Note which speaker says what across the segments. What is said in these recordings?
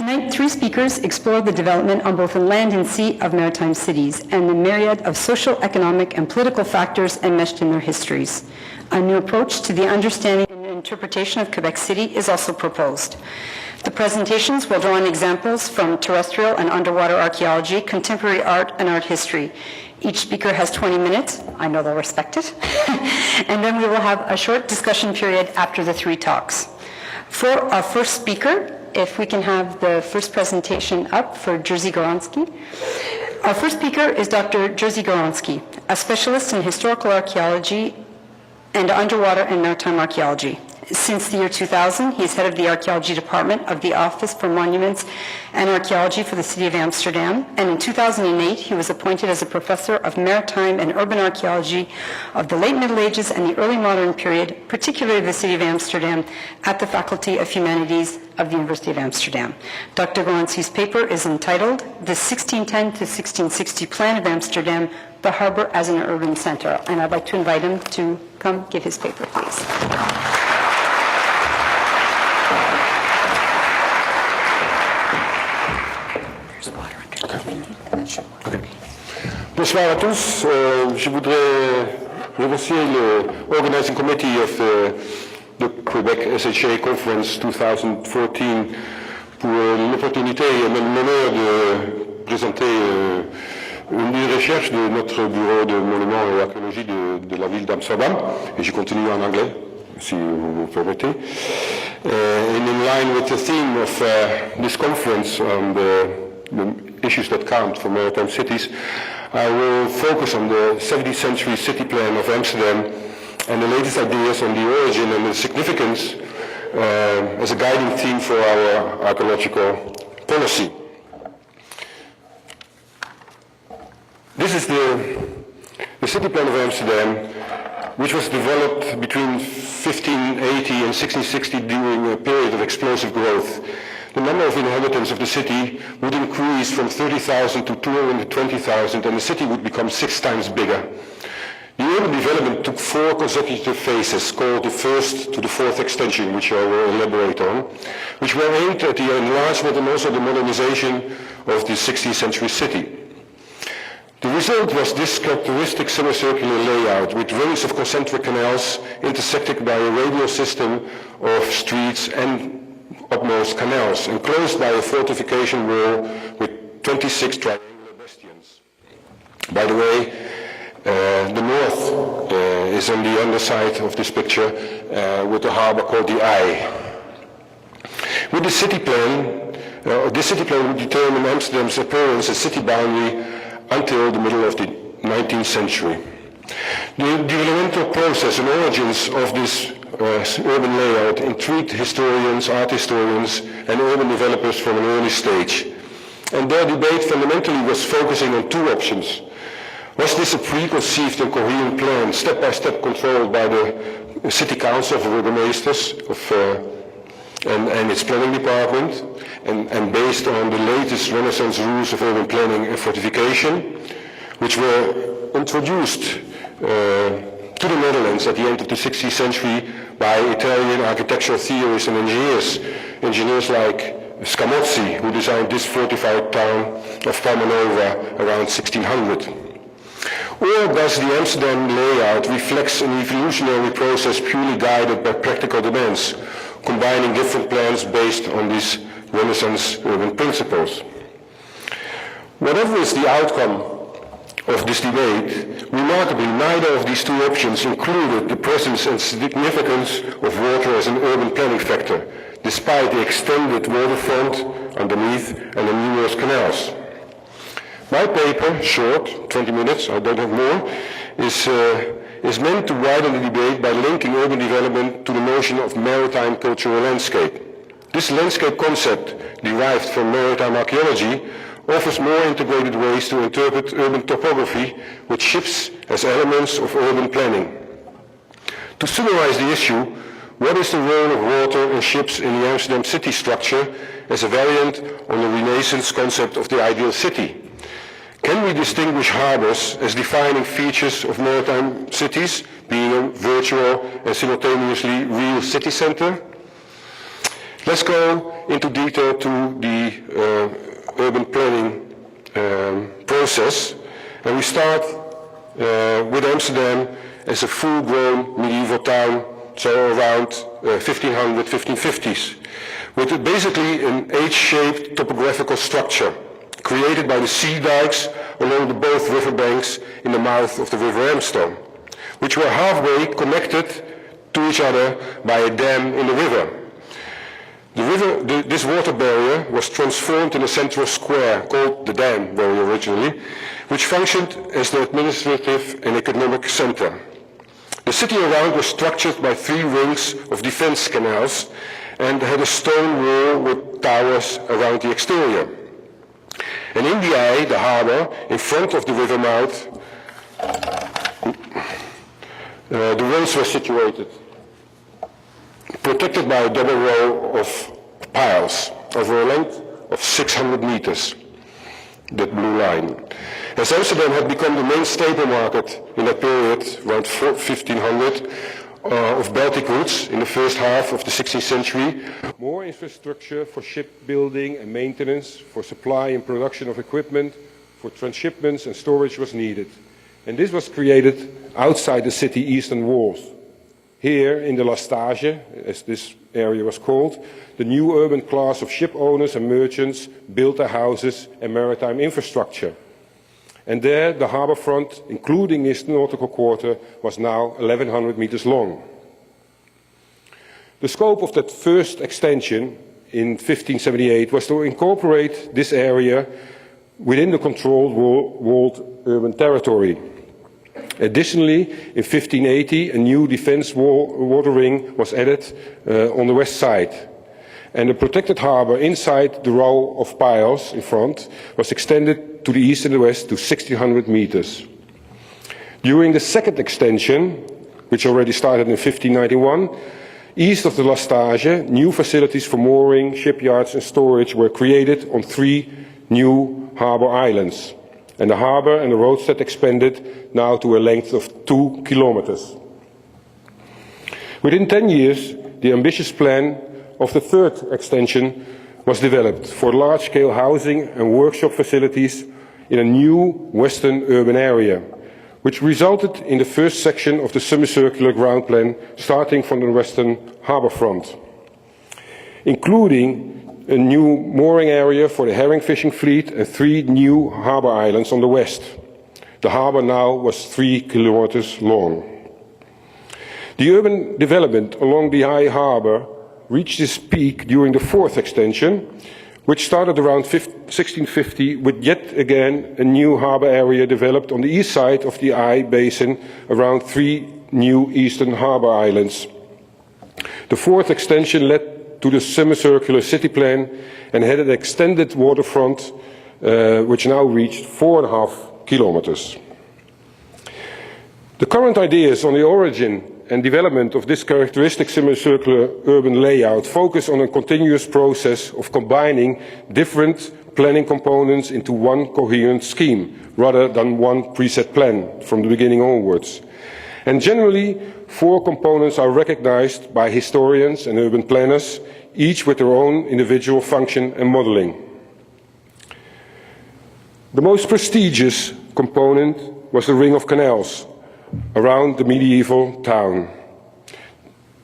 Speaker 1: Tonight, three speakers explore the development on both the land and sea of maritime cities and the myriad of social, economic, and political factors enmeshed in their histories. A new approach to the understanding and interpretation of Quebec City is also proposed. The presentations will draw on examples from terrestrial and underwater archaeology, contemporary art, and art history. Each speaker has 20 minutes. I know they'll respect it. And then we will have a short discussion period after the three talks. For our first speaker, if we can have the first presentation up for Jerzy Gawronski. Our first speaker is Dr. Jerzy Gawronski, a specialist in historical archaeology and underwater and maritime archaeology. Since the year 2000, he is head of the archaeology department of the Office for Monuments and Archaeology for the City of Amsterdam, and in 2008, he was appointed as a professor of maritime and urban archaeology of the late Middle Ages and the early modern period, particularly the City of Amsterdam, at the Faculty of Humanities of the University of Amsterdam. Dr. Gawronski's paper is entitled The 1610 to 1660 Plan of Amsterdam, the Harbor as an Urban Center. And I'd like to invite him to come give his paper, please.
Speaker 2: Bonsoir à tous. Je voudrais remercier le Organizing Committee of the Quebec SHA Conference 2014 pour l'opportunité et même l'honneur de présenter une recherche de notre bureau de monuments et archéologie de la ville d'Amsterdam. Et je continue en anglais, si vous me permettez. And in line with the theme of this conference on the issues that count for maritime cities, I will focus on the 17th century city plan of Amsterdam and the latest ideas on the origin and the significance as a guiding theme for our archaeological policy. This is the city plan of Amsterdam, which was developed between 1580 and 1660 during a period of explosive growth. The number of inhabitants of the city would increase from 30,000 to 220,000, and the city would become 6 times bigger. The urban development took 4 consecutive phases, called the first to the fourth extension, which I will elaborate on, which were aimed at the enlargement and also the modernization of the 16th century city. The result was this characteristic semicircular layout with rings of concentric canals intersected by a radial system of streets and upmost canals, enclosed by a fortification wall with 26 triangular bastions. By the way, the north is on the underside of this picture with the harbor called the Eye. With the city plan, this city plan would determine Amsterdam's appearance as city boundary until the middle of the 19th century. The developmental process and origins of this urban layout intrigued historians, art historians, and urban developers from an early stage. And their debate fundamentally was focusing on 2 options. Was this a preconceived and coherent plan, step-by-step controlled by the City Council of Burgemeesters and its planning department, and based on the latest Renaissance rules of urban planning and fortification, which were introduced to the Netherlands at the end of the 16th century by Italian architectural theorists and engineers like Scamozzi, who designed this fortified town of Palmanova around 1600. Or does the Amsterdam layout reflects an evolutionary process purely guided by practical demands, combining different plans based on these Renaissance urban principles? Whatever is the outcome of this debate, remarkably, neither of these 2 options included the presence and significance of water as an urban planning factor, despite the extended waterfront underneath and the numerous canals. My paper, short, 20 minutes, I don't have more, is meant to widen the debate by linking urban development to the notion of maritime cultural landscape. This landscape concept, derived from maritime archaeology, offers more integrated ways to interpret urban topography with ships as elements of urban planning. To summarize the issue, what is the role of water and ships in the Amsterdam city structure as a variant on the Renaissance concept of the ideal city? Can we distinguish harbors as defining features of maritime cities, being a virtual and simultaneously real city center? Let's go into detail to the urban planning process. And we start with Amsterdam as a full-grown medieval town, so around 1500, 1550s, with basically an H-shaped topographical structure created by the sea dikes along the both riverbanks in the mouth of the River Amstel, which were halfway connected to each other by a dam in the river. This water barrier was transformed in a central square called the dam very originally, which functioned as the administrative and economic center. The city around was structured by 3 rings of defense canals and had a stone wall with towers around the exterior. And in the eye, the harbor, in front of the river mouth, the roads were situated, protected by a double row of piles over a length of 600 meters, that blue line. As Amsterdam had become the main staple market in that period, around 1500, of Baltic routes in the first half of the 16th century, more infrastructure for shipbuilding and maintenance, for supply and production of equipment, for transshipments and storage was needed. And this was created outside the city eastern walls. Here in the Lastage, as this area was called, the new urban class of ship owners and merchants built their houses and maritime infrastructure. And there the harbour front, including this nautical quarter, was now 1100 meters long. The scope of that first extension in 1578 was to incorporate this area within the controlled walled urban territory. Additionally, in 1580, a new defence water ring was added on the west side. And the protected harbour inside the row of piles in front was extended to the east and the west to 1600 meters. During the second extension, which already started in 1591, east of the Lastage, new facilities for mooring, shipyards and storage were created on 3 new harbour islands. And the harbour and the roadstead expanded now to a length of 2 kilometers. Within 10 years, the ambitious plan of the third extension was developed for large-scale housing and workshop facilities in a new western urban area, which resulted in the first section of the semicircular ground plan starting from the western harbour front, including a new mooring area for the herring fishing fleet and 3 new harbour islands on the west. The harbour now was 3 kilometers long. The urban development along the high harbour reached its peak during the fourth extension, which started around 1650 with yet again a new harbour area developed on the east side of the Eye Basin around 3 new eastern harbour islands. The fourth extension led to the semicircular city plan and had an extended waterfront which now reached 4.5 kilometers. The current ideas on the origin and development of this characteristic semicircular urban layout focus on a continuous process of combining different planning components into one coherent scheme, rather than one preset plan from the beginning onwards. And generally, 4 components are recognized by historians and urban planners, each with their own individual function and modeling. The most prestigious component was the ring of canals around the medieval town.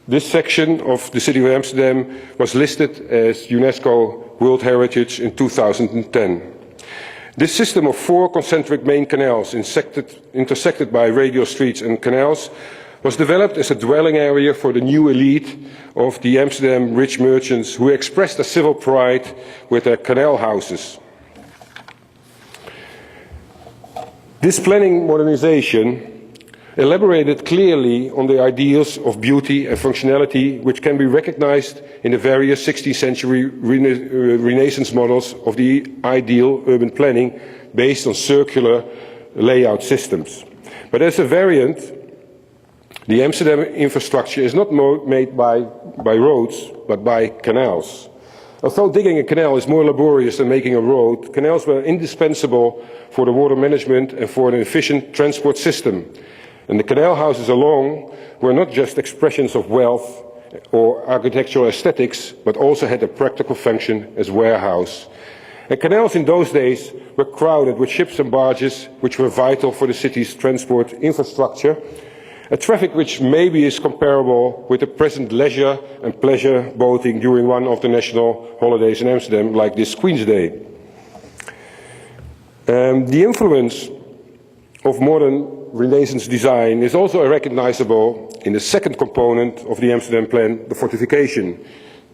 Speaker 2: This section of the city of Amsterdam was listed as UNESCO World Heritage in 2010. This system of 4 concentric main canals intersected by radial streets and canals was developed as a dwelling area for the new elite of the Amsterdam rich merchants who expressed their civil pride with their canal houses. This planning modernization elaborated clearly on the ideals of beauty and functionality which can be recognized in the various 16th century Renaissance models of the ideal urban planning based on circular layout systems. But as a variant, the Amsterdam infrastructure is not made by roads, but by canals. Although digging a canal is more laborious than making a road, canals were indispensable for the water management and for an efficient transport system. And the canal houses alone were not just expressions of wealth, or architectural aesthetics, but also had a practical function as warehouse. And canals in those days were crowded with ships and barges, which were vital for the city's transport infrastructure, a traffic which maybe is comparable with the present leisure and pleasure boating during one of the national holidays in Amsterdam, like this Queen's Day. The influence of modern Renaissance design is also recognizable in the second component of the Amsterdam plan, the fortification,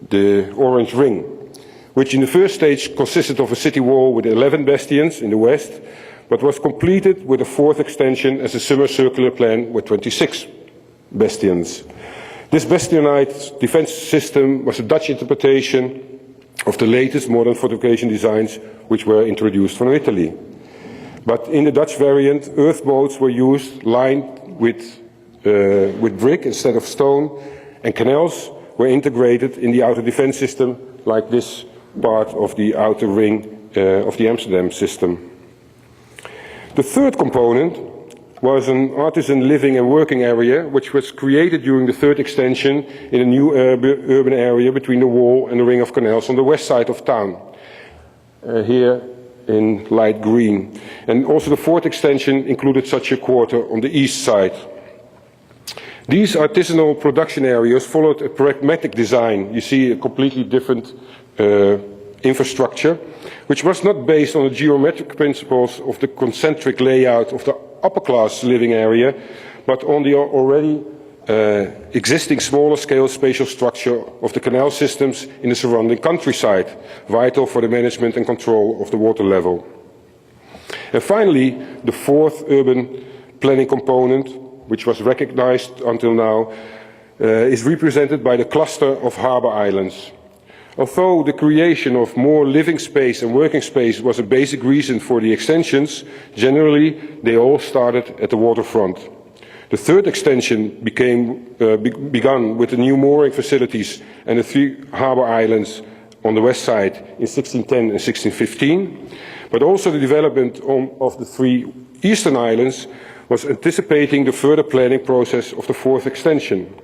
Speaker 2: the orange ring, which in the first stage consisted of a city wall with 11 bastions in the west, but was completed with a fourth extension as a semicircular plan with 26 bastions. This bastionite defense system was a Dutch interpretation of the latest modern fortification designs which were introduced from Italy. But in the Dutch variant, earth moats were used, lined with brick instead of stone, and canals were integrated in the outer defense system, like this part of the outer ring of the Amsterdam system. The third component was an artisan living and working area, which was created during the third extension in a new urban area between the wall and the ring of canals on the west side of town. Here in light green. And also the fourth extension included such a quarter on the east side. These artisanal production areas followed a pragmatic design. You see a completely different infrastructure, which was not based on the geometric principles of the concentric layout of the upper class living area, but on the already existing smaller scale spatial structure of the canal systems in the surrounding countryside, vital for the management and control of the water level. And finally, the fourth urban planning component, which was recognized until now, is represented by the cluster of harbour islands. Although the creation of more living space and working space was a basic reason for the extensions, generally they all started at the waterfront. The third extension began with the new mooring facilities and the 3 harbour islands on the west side in 1610 and 1615, but also the development of the 3 eastern islands was anticipating the further planning process of the fourth extension.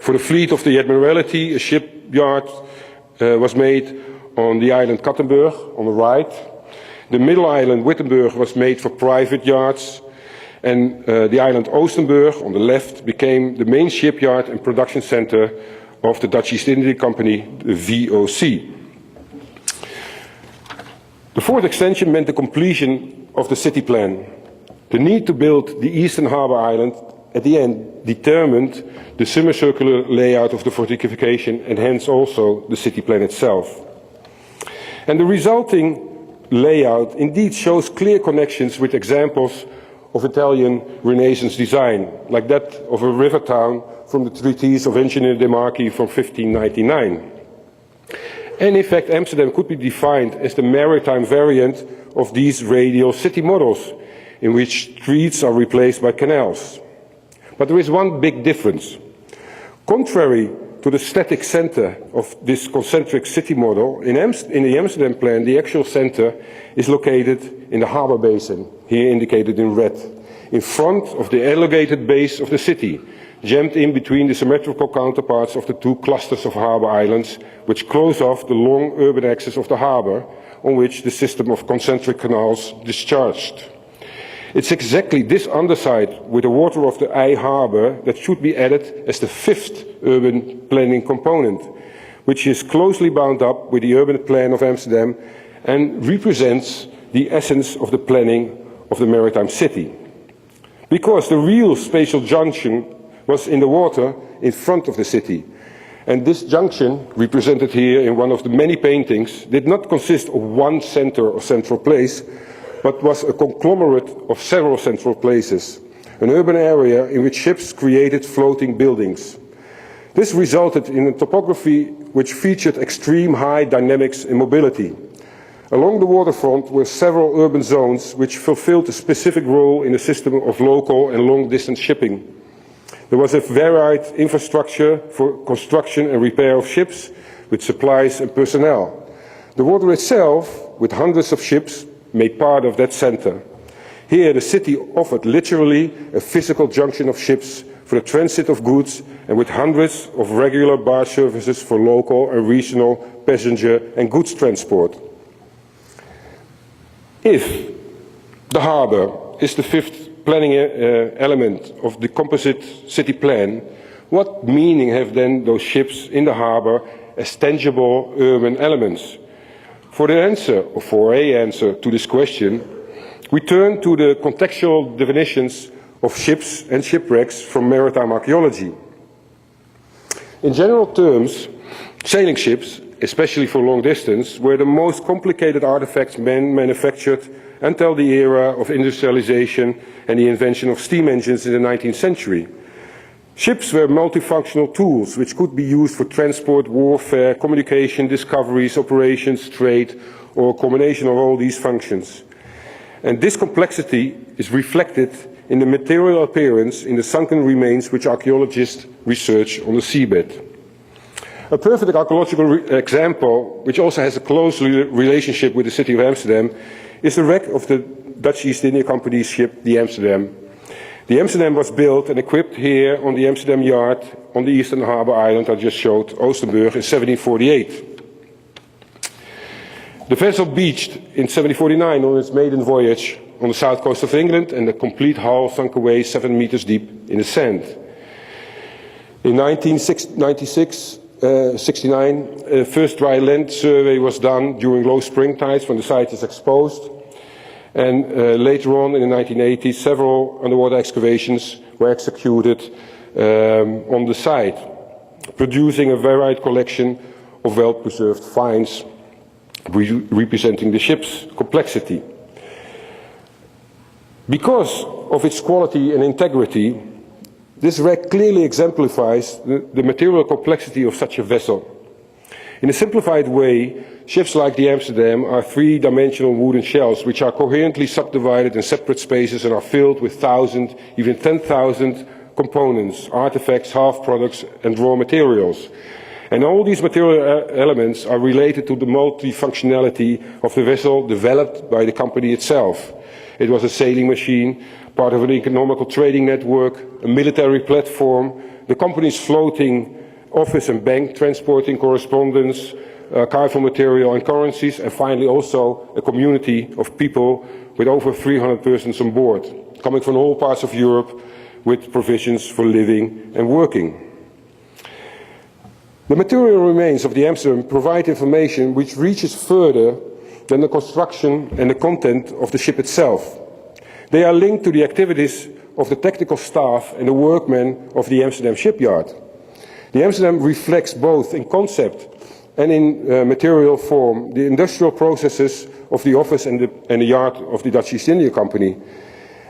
Speaker 2: For the fleet of the Admiralty, a shipyard was made on the island Kattenburg on the right. The middle island Wittenberg was made for private yards, and the island Oostenburg on the left became the main shipyard and production center of the Dutch East India Company, the VOC. The fourth extension meant the completion of the city plan. The need to build the eastern harbour island at the end determined the semicircular layout of the fortification and hence also the city plan itself. And the resulting layout indeed shows clear connections with examples of Italian Renaissance design, like that of a river town from the treatise of Engineer De Marchi from 1599. And in fact, Amsterdam could be defined as the maritime variant of these radial city models, in which streets are replaced by canals. But there is one big difference. Contrary to the static center of this concentric city model, in the Amsterdam plan, the actual center is located in the harbour basin, here indicated in red, in front of the elongated base of the city, jammed in between the symmetrical counterparts of the 2 clusters of harbour islands, which close off the long urban axis of the harbour, on which the system of concentric canals discharged. It's exactly this underside with the water of the Eye Harbour that should be added as the 5th urban planning component, which is closely bound up with the urban plan of Amsterdam and represents the essence of the planning of the maritime city. Because the real spatial junction was in the water in front of the city. And this junction, represented here in one of the many paintings, did not consist of one center or central place, but was a conglomerate of several central places, an urban area in which ships created floating buildings. This resulted in a topography which featured extreme high dynamics and mobility. Along the waterfront were several urban zones which fulfilled a specific role in the system of local and long-distance shipping. There was a varied infrastructure for construction and repair of ships, with supplies and personnel. The water itself, with hundreds of ships, made part of that center. Here the city offered literally a physical junction of ships for the transit of goods and with hundreds of regular barge services for local and regional passenger and goods transport. If the harbour is the fifth planning element of the composite city plan, what meaning have then those ships in the harbour as tangible urban elements? For the answer, or for a answer to this question, we turn to the contextual definitions of ships and shipwrecks from maritime archaeology. In general terms, sailing ships, especially for long distance, were the most complicated artifacts men manufactured until the era of industrialization and the invention of steam engines in the 19th century. Ships were multifunctional tools which could be used for transport, warfare, communication, discoveries, operations, trade, or a combination of all these functions. And this complexity is reflected in the material appearance in the sunken remains which archaeologists research on the seabed. A perfect archaeological example, which also has a close relationship with the city of Amsterdam, is the wreck of the Dutch East India Company's ship, the Amsterdam. The Amsterdam was built and equipped here on the Amsterdam yard on the eastern harbour island I just showed, Oosterburg, in 1748. The vessel beached in 1749 on its maiden voyage on the south coast of England, and the complete hull sunk away 7 meters deep in the sand. In 1969, a first dry land survey was done during low spring tides when the site is exposed. And later on, in the 1980s, several underwater excavations were executed on the site, producing a varied collection of well-preserved finds representing the ship's complexity. Because of its quality and integrity, this wreck clearly exemplifies the material complexity of such a vessel. In a simplified way, ships like the Amsterdam are three-dimensional wooden shells which are coherently subdivided in separate spaces and are filled with 1,000, even 10,000 components, artifacts, half-products and raw materials. And all these material elements are related to the multifunctionality of the vessel developed by the company itself. It was a sailing machine, part of an economical trading network, a military platform, the company's floating office and bank transporting correspondence, archival material and currencies, and finally also a community of people with over 300 persons on board, coming from all parts of Europe with provisions for living and working. The material remains of the Amsterdam provide information which reaches further than the construction and the content of the ship itself. They are linked to the activities of the technical staff and the workmen of the Amsterdam shipyard. The Amsterdam reflects both in concept and in material form the industrial processes of the office and the yard of the Dutch East India Company.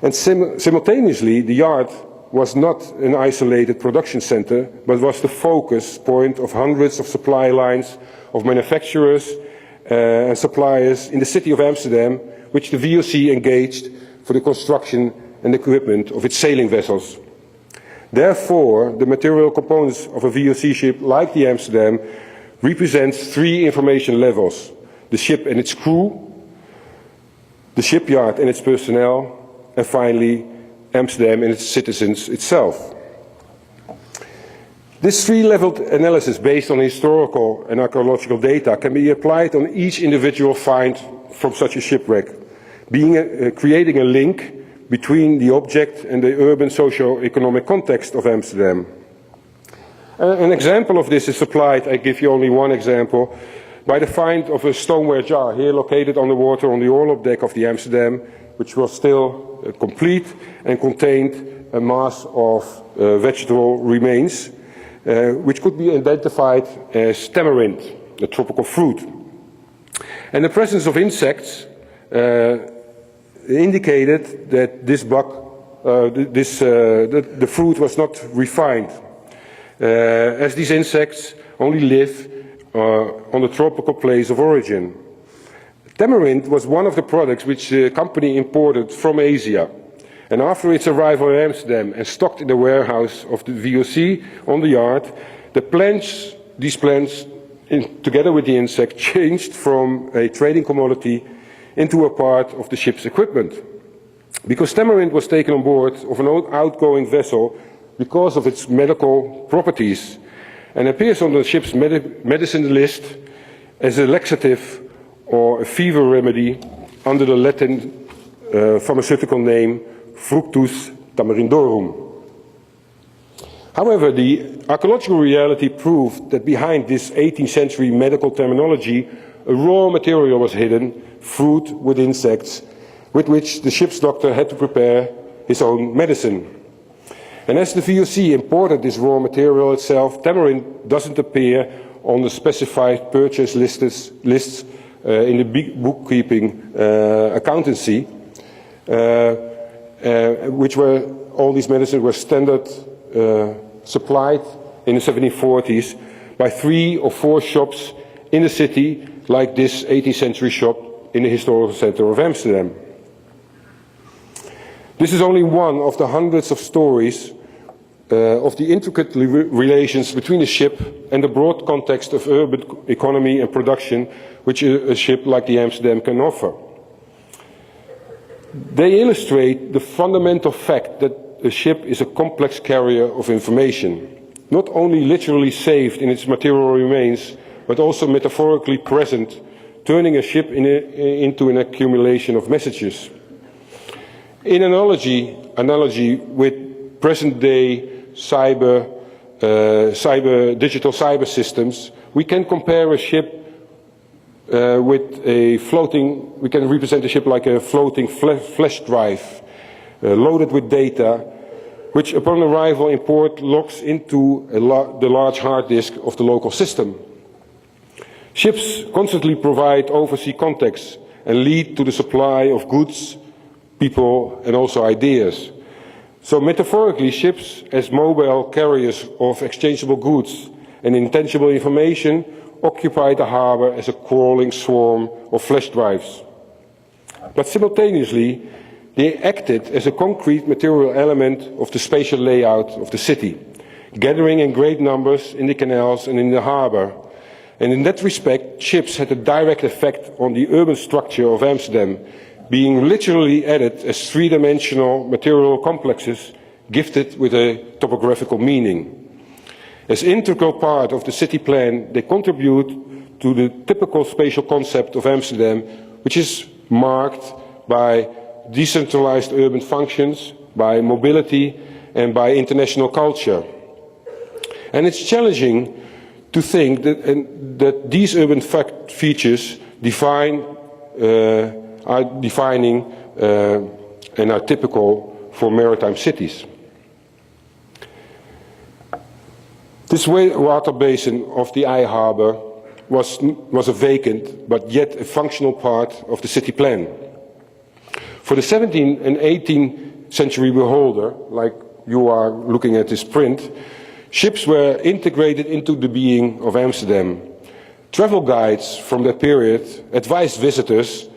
Speaker 2: And simultaneously, the yard was not an isolated production center, but was the focus point of hundreds of supply lines of manufacturers and suppliers in the city of Amsterdam, which the VOC engaged for the construction and equipment of its sailing vessels. Therefore, the material components of a VOC ship like the Amsterdam represents three information levels: the ship and its crew, the shipyard and its personnel, and finally Amsterdam and its citizens itself. This three-leveled analysis based on historical and archaeological data can be applied on each individual find from such a shipwreck, creating a link between the object and the urban socio-economic context of Amsterdam. An example of this is supplied, I give you only one example, by the find of a stoneware jar here located on the water on the orlop deck of the Amsterdam, which was still complete and contained a mass of vegetable remains, which could be identified as tamarind, a tropical fruit. And the presence of insects indicated that this the fruit was not refined, as these insects only live on the tropical place of origin. Tamarind was one of the products which the company imported from Asia, and after its arrival in Amsterdam and stocked in the warehouse of the VOC on the yard, these plants, together with the insect, changed from a trading commodity into a part of the ship's equipment. Because tamarind was taken on board of an outgoing vessel because of its medical properties and appears on the ship's medicine list as a laxative or a fever remedy under the Latin pharmaceutical name Fructus tamarindorum. However, the archaeological reality proved that behind this 18th century medical terminology, a raw material was hidden, fruit with insects, with which the ship's doctor had to prepare his own medicine. And as the VOC imported this raw material itself, tamarind doesn't appear on the specified purchase lists in the big bookkeeping accountancy, which were, all these medicines were standard supplied in the 1740s by 3 or 4 shops in the city, like this 18th century shop in the historical center of Amsterdam. This is only one of the hundreds of stories of the intricate relations between a ship and the broad context of urban economy and production which a ship like the Amsterdam can offer. They illustrate the fundamental fact that a ship is a complex carrier of information, not only literally saved in its material remains, but also metaphorically present, turning a ship into an accumulation of messages. In analogy with present-day digital cyber systems, we can compare a ship we can represent a ship like a floating flash drive, loaded with data, which upon arrival in port logs into the large hard disk of the local system. Ships constantly provide overseas contacts and lead to the supply of goods, people, and also ideas. So metaphorically, ships as mobile carriers of exchangeable goods and intangible information occupy the harbor as a crawling swarm of flash drives. But simultaneously, they acted as a concrete material element of the spatial layout of the city, gathering in great numbers in the canals and in the harbor. And in that respect, ships had a direct effect on the urban structure of Amsterdam, being literally added as three-dimensional material complexes gifted with a topographical meaning. As integral part of the city plan, they contribute to the typical spatial concept of Amsterdam, which is marked by decentralized urban functions, by mobility, and by international culture. And it's challenging to think that these urban features are defining and are typical for maritime cities. This water basin of the Eye Harbor was a vacant but yet a functional part of the city plan. For the 17th and 18th century beholder, like you are looking at this print, ships were integrated into the being of Amsterdam. Travel guides from that period advised visitors,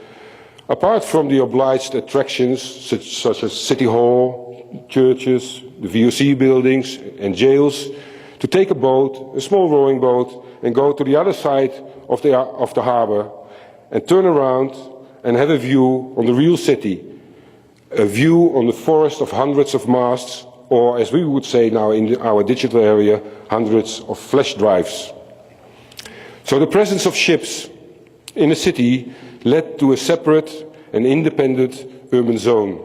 Speaker 2: apart from the obliged attractions such as City Hall, churches, the VOC buildings and jails, to take a boat, a small rowing boat, and go to the other side of the harbor and turn around and have a view on the real city, a view on the forest of hundreds of masts, or as we would say now in our digital area, hundreds of flash drives. So the presence of ships in the city led to a separate and independent urban zone.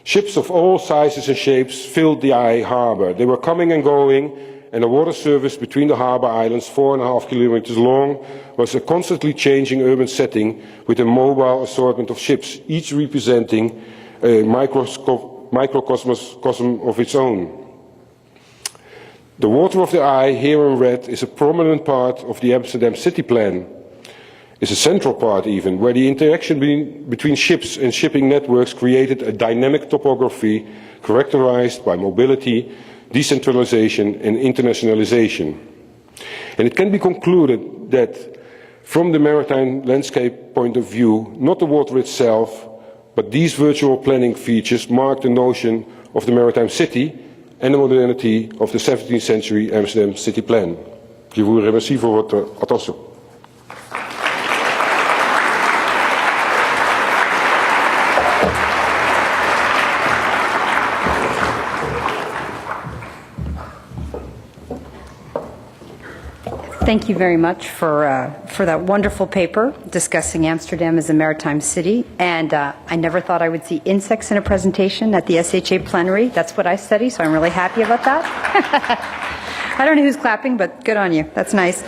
Speaker 2: Ships of all sizes and shapes filled the Eye Harbor. They were coming and going, and the water service between the harbor islands, 4.5 kilometers long, was a constantly changing urban setting with a mobile assortment of ships, each representing a microcosm of its own. The water of the Eye, here in red, is a prominent part of the Amsterdam city plan. It's a central part even, where the interaction between ships and shipping networks created a dynamic topography characterized by mobility, decentralization and internationalization. And it can be concluded that from the maritime landscape point of view, not the water itself, but these virtual planning features mark the notion of the maritime city and the modernity of the 17th century Amsterdam city plan. Je vous remercie voor votre attention.
Speaker 1: Thank you very much for that wonderful paper discussing Amsterdam as a maritime city. And I never thought I would see insects in a presentation at the SHA plenary. That's what I study, so I'm really happy about that. I don't know who's clapping, but good on you. That's nice.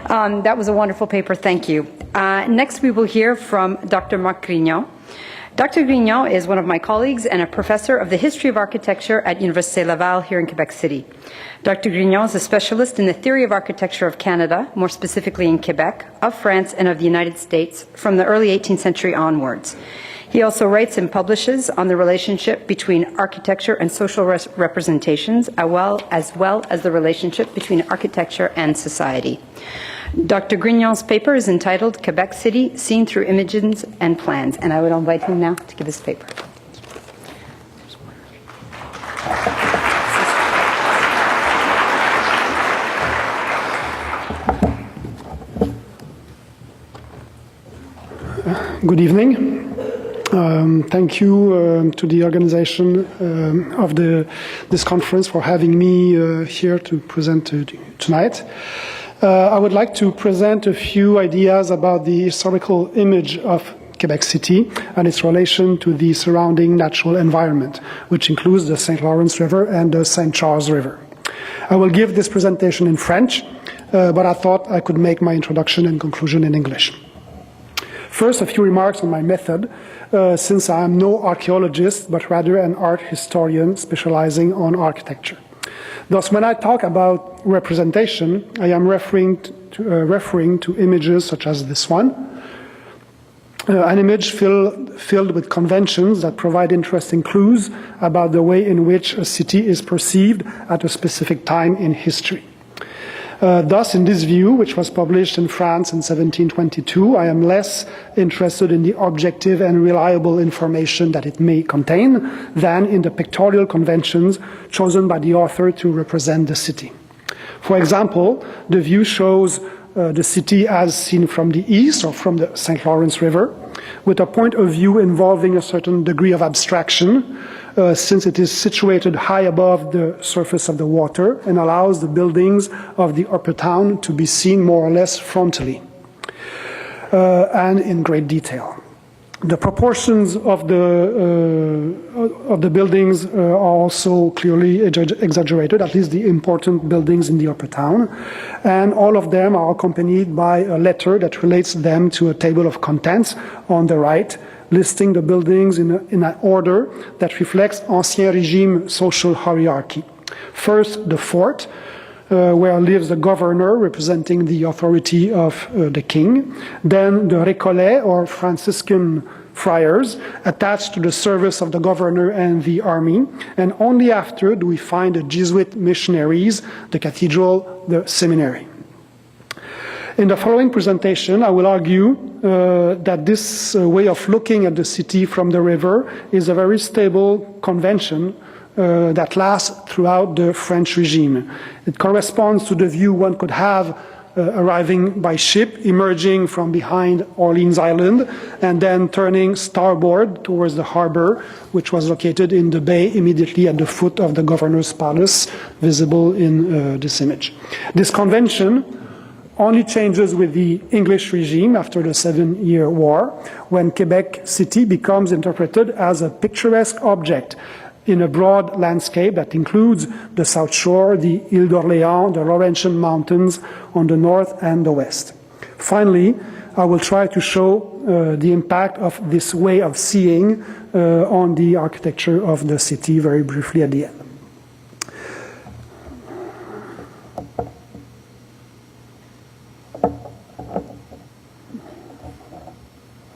Speaker 1: That was a wonderful paper. Thank you. Next, we will hear from Dr. Marc Grignon. Dr. Grignon is one of my colleagues and a professor of the history of architecture at Université Laval here in Quebec City. Dr. Grignon is a specialist in the theory of architecture of Canada, more specifically in Quebec, of France, and of the United States from the early 18th century onwards. He also writes and publishes on the relationship between architecture and social representations, as well as the relationship between architecture and society. Dr. Grignon's paper is entitled Quebec City, Seen Through Images and Plans, and I would invite him now to give his paper.
Speaker 3: Good evening. Thank you to the organization of this conference for having me here to present tonight. I would like to present a few ideas about the historical image of Quebec City and its relation to the surrounding natural environment, which includes the St. Lawrence River and the St. Charles River. I will give this presentation in French, but I thought I could make my introduction and conclusion in English. First, a few remarks on my method, since I am no archaeologist, but rather an art historian specializing on architecture. Thus, when I talk about representation, I am referring to images such as this one, an image filled with conventions that provide interesting clues about the way in which a city is perceived at a specific time in history. Thus, in this view, which was published in France in 1722, I am less interested in the objective and reliable information that it may contain than in the pictorial conventions chosen by the author to represent the city. For example, the view shows the city as seen from the east or from the St. Lawrence River, with a point of view involving a certain degree of abstraction, since it is situated high above the surface of the water and allows the buildings of the upper town to be seen more or less frontally and in great detail. The proportions of the buildings are also clearly exaggerated, at least the important buildings in the upper town, and all of them are accompanied by a letter that relates them to a table of contents on the right, listing the buildings in an order that reflects Ancien Régime social hierarchy. First, the fort, where lives the governor representing the authority of the king. Then the Récollets, or Franciscan friars, attached to the service of the governor and the army. And only after do we find the Jesuit missionaries, the cathedral, the seminary. In the following presentation, I will argue that this way of looking at the city from the river is a very stable convention that lasts throughout the French regime. It corresponds to the view one could have arriving by ship, emerging from behind Orleans Island, and then turning starboard towards the harbor, which was located in the bay immediately at the foot of the governor's palace, visible in this image. This convention only changes with the English regime after the 7-Year War, when Quebec City becomes interpreted as a picturesque object in a broad landscape that includes the South Shore, the Ile d'Orléans, the Laurentian Mountains on the north and the west. Finally, I will try to show the impact of this way of seeing on the architecture of the city very briefly at the end.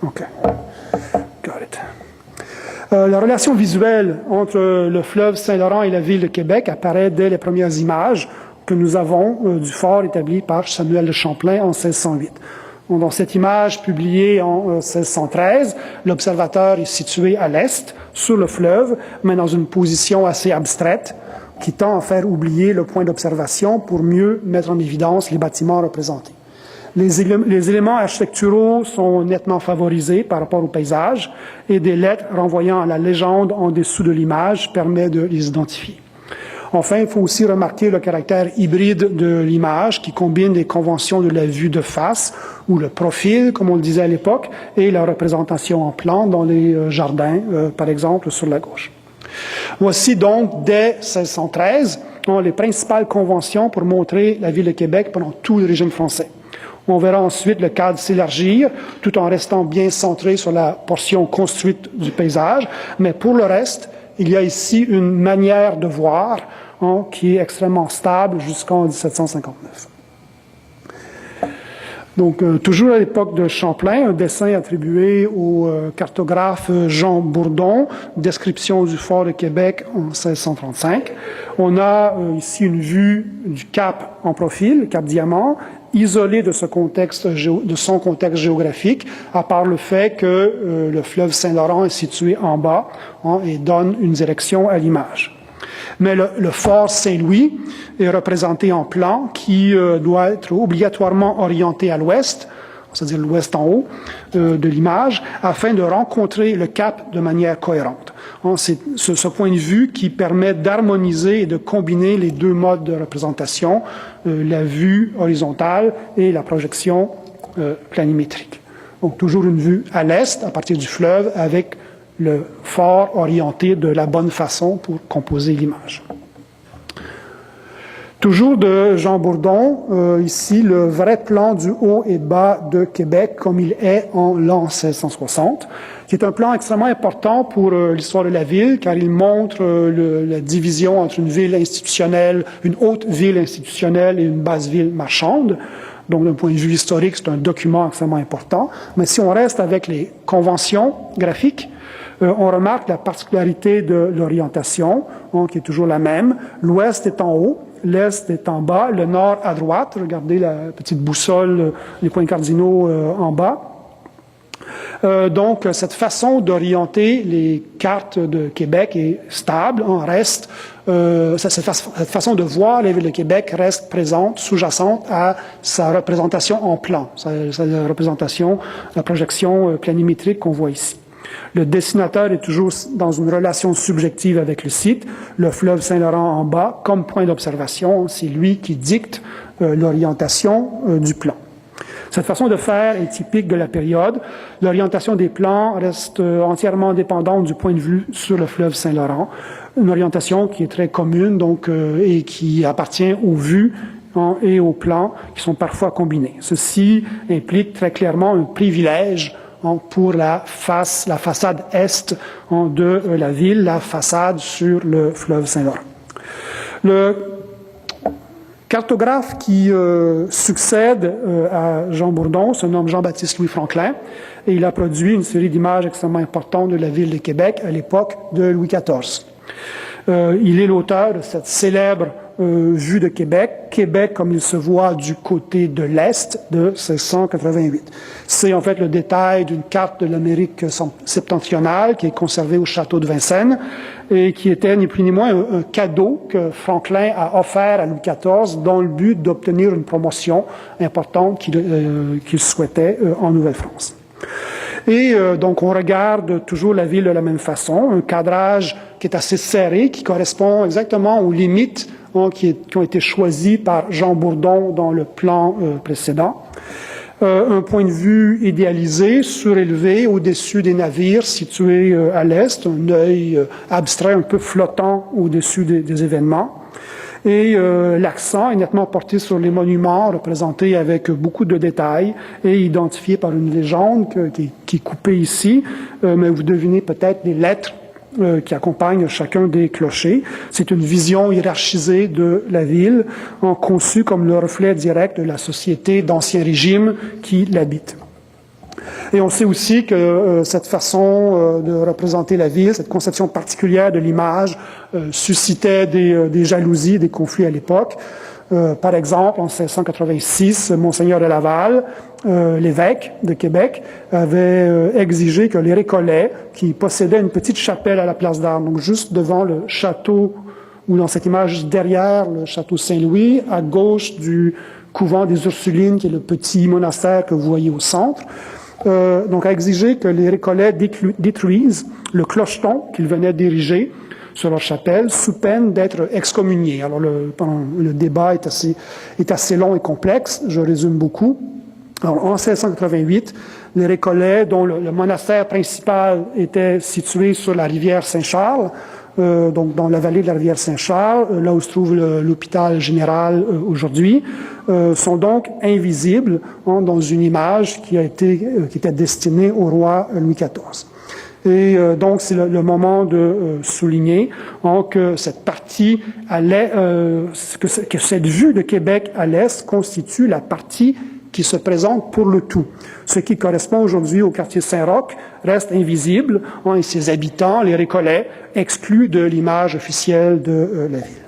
Speaker 3: Okay, got it. La relation visuelle entre le fleuve Saint-Laurent et la ville de Québec apparaît dès les premières images que nous avons du fort établi par Samuel de Champlain en 1608. Dans cette image publiée en 1613, l'observateur est situé à l'est, sur le fleuve, mais dans une position assez abstraite, qui tend à faire oublier le point d'observation pour mieux mettre en évidence les bâtiments représentés. Les éléments architecturaux sont nettement favorisés par rapport au paysage et des lettres renvoyant à la légende en dessous de l'image permettent de les identifier. Enfin, il faut aussi remarquer le caractère hybride de l'image qui combine les conventions de la vue de face, ou le profil, comme on le disait à l'époque, et la représentation en plan dans les jardins, par exemple, sur la gauche. Voici donc, dès 1613, les principales conventions pour montrer la ville de Québec pendant tout le régime français. On verra ensuite le cadre s'élargir, tout en restant bien centré sur la portion construite du paysage, mais pour le reste, il y a ici une manière de voir qui est extrêmement stable jusqu'en 1759. Donc, toujours à l'époque de Champlain, un dessin attribué au cartographe Jean Bourdon, description du fort de Québec en 1635. On a ici une vue du cap en profil, le cap Diamant, isolé de, son contexte géographique, à part le fait que le fleuve Saint-Laurent est situé en bas et donne une direction à l'image. Mais le fort Saint-Louis est représenté en plan qui doit être obligatoirement orienté à l'ouest, c'est-à-dire l'ouest en haut de l'image, afin de rencontrer le cap de manière cohérente. C'est ce point de vue qui permet d'harmoniser et de combiner les deux modes de représentation, la vue horizontale et la projection planimétrique. Donc toujours une vue à l'est, à partir du fleuve, avec le fort orienté de la bonne façon pour composer l'image. Toujours de Jean Bourdon, ici le vrai plan du haut et bas de Québec comme il est en l'an 1660, qui est un plan extrêmement important pour l'histoire de la ville, car il montre la division entre une ville institutionnelle, une haute ville institutionnelle et une basse ville marchande. Donc, d'un point de vue historique, c'est un document extrêmement important. Mais si on reste avec les conventions graphiques, on remarque la particularité de l'orientation, qui est toujours la même. L'ouest est en haut, l'est est en bas, le nord à droite. Regardez la petite boussole, les points cardinaux en bas. Donc, cette façon d'orienter les cartes de Québec est stable, cette façon de voir les villes de Québec reste présente, sous-jacente à sa représentation en plan, sa représentation, la projection planimétrique qu'on voit ici. Le dessinateur est toujours dans une relation subjective avec le site, le fleuve Saint-Laurent en bas, comme point d'observation, c'est lui qui dicte l'orientation du plan. Cette façon de faire est typique de la période. L'orientation des plans reste entièrement dépendante du point de vue sur le fleuve Saint-Laurent, une orientation qui est très commune donc, et qui appartient aux vues et aux plans qui sont parfois combinés. Ceci implique très clairement un privilège pour la façade est de la ville, la façade sur le fleuve Saint-Laurent. Le cartographe qui succède à Jean Bourdon se nomme Jean-Baptiste Louis Franklin et il a produit une série d'images extrêmement importantes de la ville de Québec à l'époque de Louis XIV. Il est l'auteur de cette célèbre vue de Québec, Québec comme il se voit du côté de l'Est de 1688. C'est en fait le détail d'une carte de l'Amérique septentrionale qui est conservée au château de Vincennes et qui était ni plus ni moins un cadeau que Franklin a offert à Louis XIV dans le but d'obtenir une promotion importante qu'il souhaitait en Nouvelle-France. Et donc, on regarde toujours la ville de la même façon, un cadrage qui est assez serré, qui correspond exactement aux limites qui ont été choisies par Jean Bourdon dans le plan précédent. Un point de vue idéalisé, surélevé, au-dessus des navires situés à l'est, un œil abstrait, un peu flottant au-dessus des événements. Et l'accent est nettement porté sur les monuments, représentés avec beaucoup de détails et identifiés par une légende qui est coupée ici, mais vous devinez peut-être les lettres qui accompagnent chacun des clochers. C'est une vision hiérarchisée de la ville, conçue comme le reflet direct de la société d'Ancien Régime qui l'habite. Et on sait aussi que cette façon de représenter la ville, cette conception particulière de l'image, suscitait des jalousies, des conflits à l'époque. Par exemple, en 1686, Monseigneur de Laval, l'évêque de Québec, avait exigé que les Récollets, qui possédaient une petite chapelle à la place d'Armes, donc juste devant le château, ou dans cette image juste derrière le château Saint-Louis, à gauche du couvent des Ursulines, qui est le petit monastère que vous voyez au centre, donc a exigé que les Récollets détruisent le clocheton qu'ils venaient d'ériger sur leur chapelle, sous peine d'être excommuniés. Alors le débat est assez long et complexe, je résume beaucoup. Alors, en 1688, les Récollets, dont le monastère principal était situé sur la rivière Saint-Charles, donc dans la vallée de la rivière Saint-Charles, là où se trouve l'hôpital général aujourd'hui, sont donc invisibles dans une image qui était destinée au roi Louis XIV. Et donc c'est le moment de souligner que cette partie à l'est, que cette vue de Québec à l'est constitue la partie qui se présente pour le tout. Ce qui correspond aujourd'hui au quartier Saint-Roch reste invisible, et ses habitants, les Récollets, exclus de l'image officielle de la ville.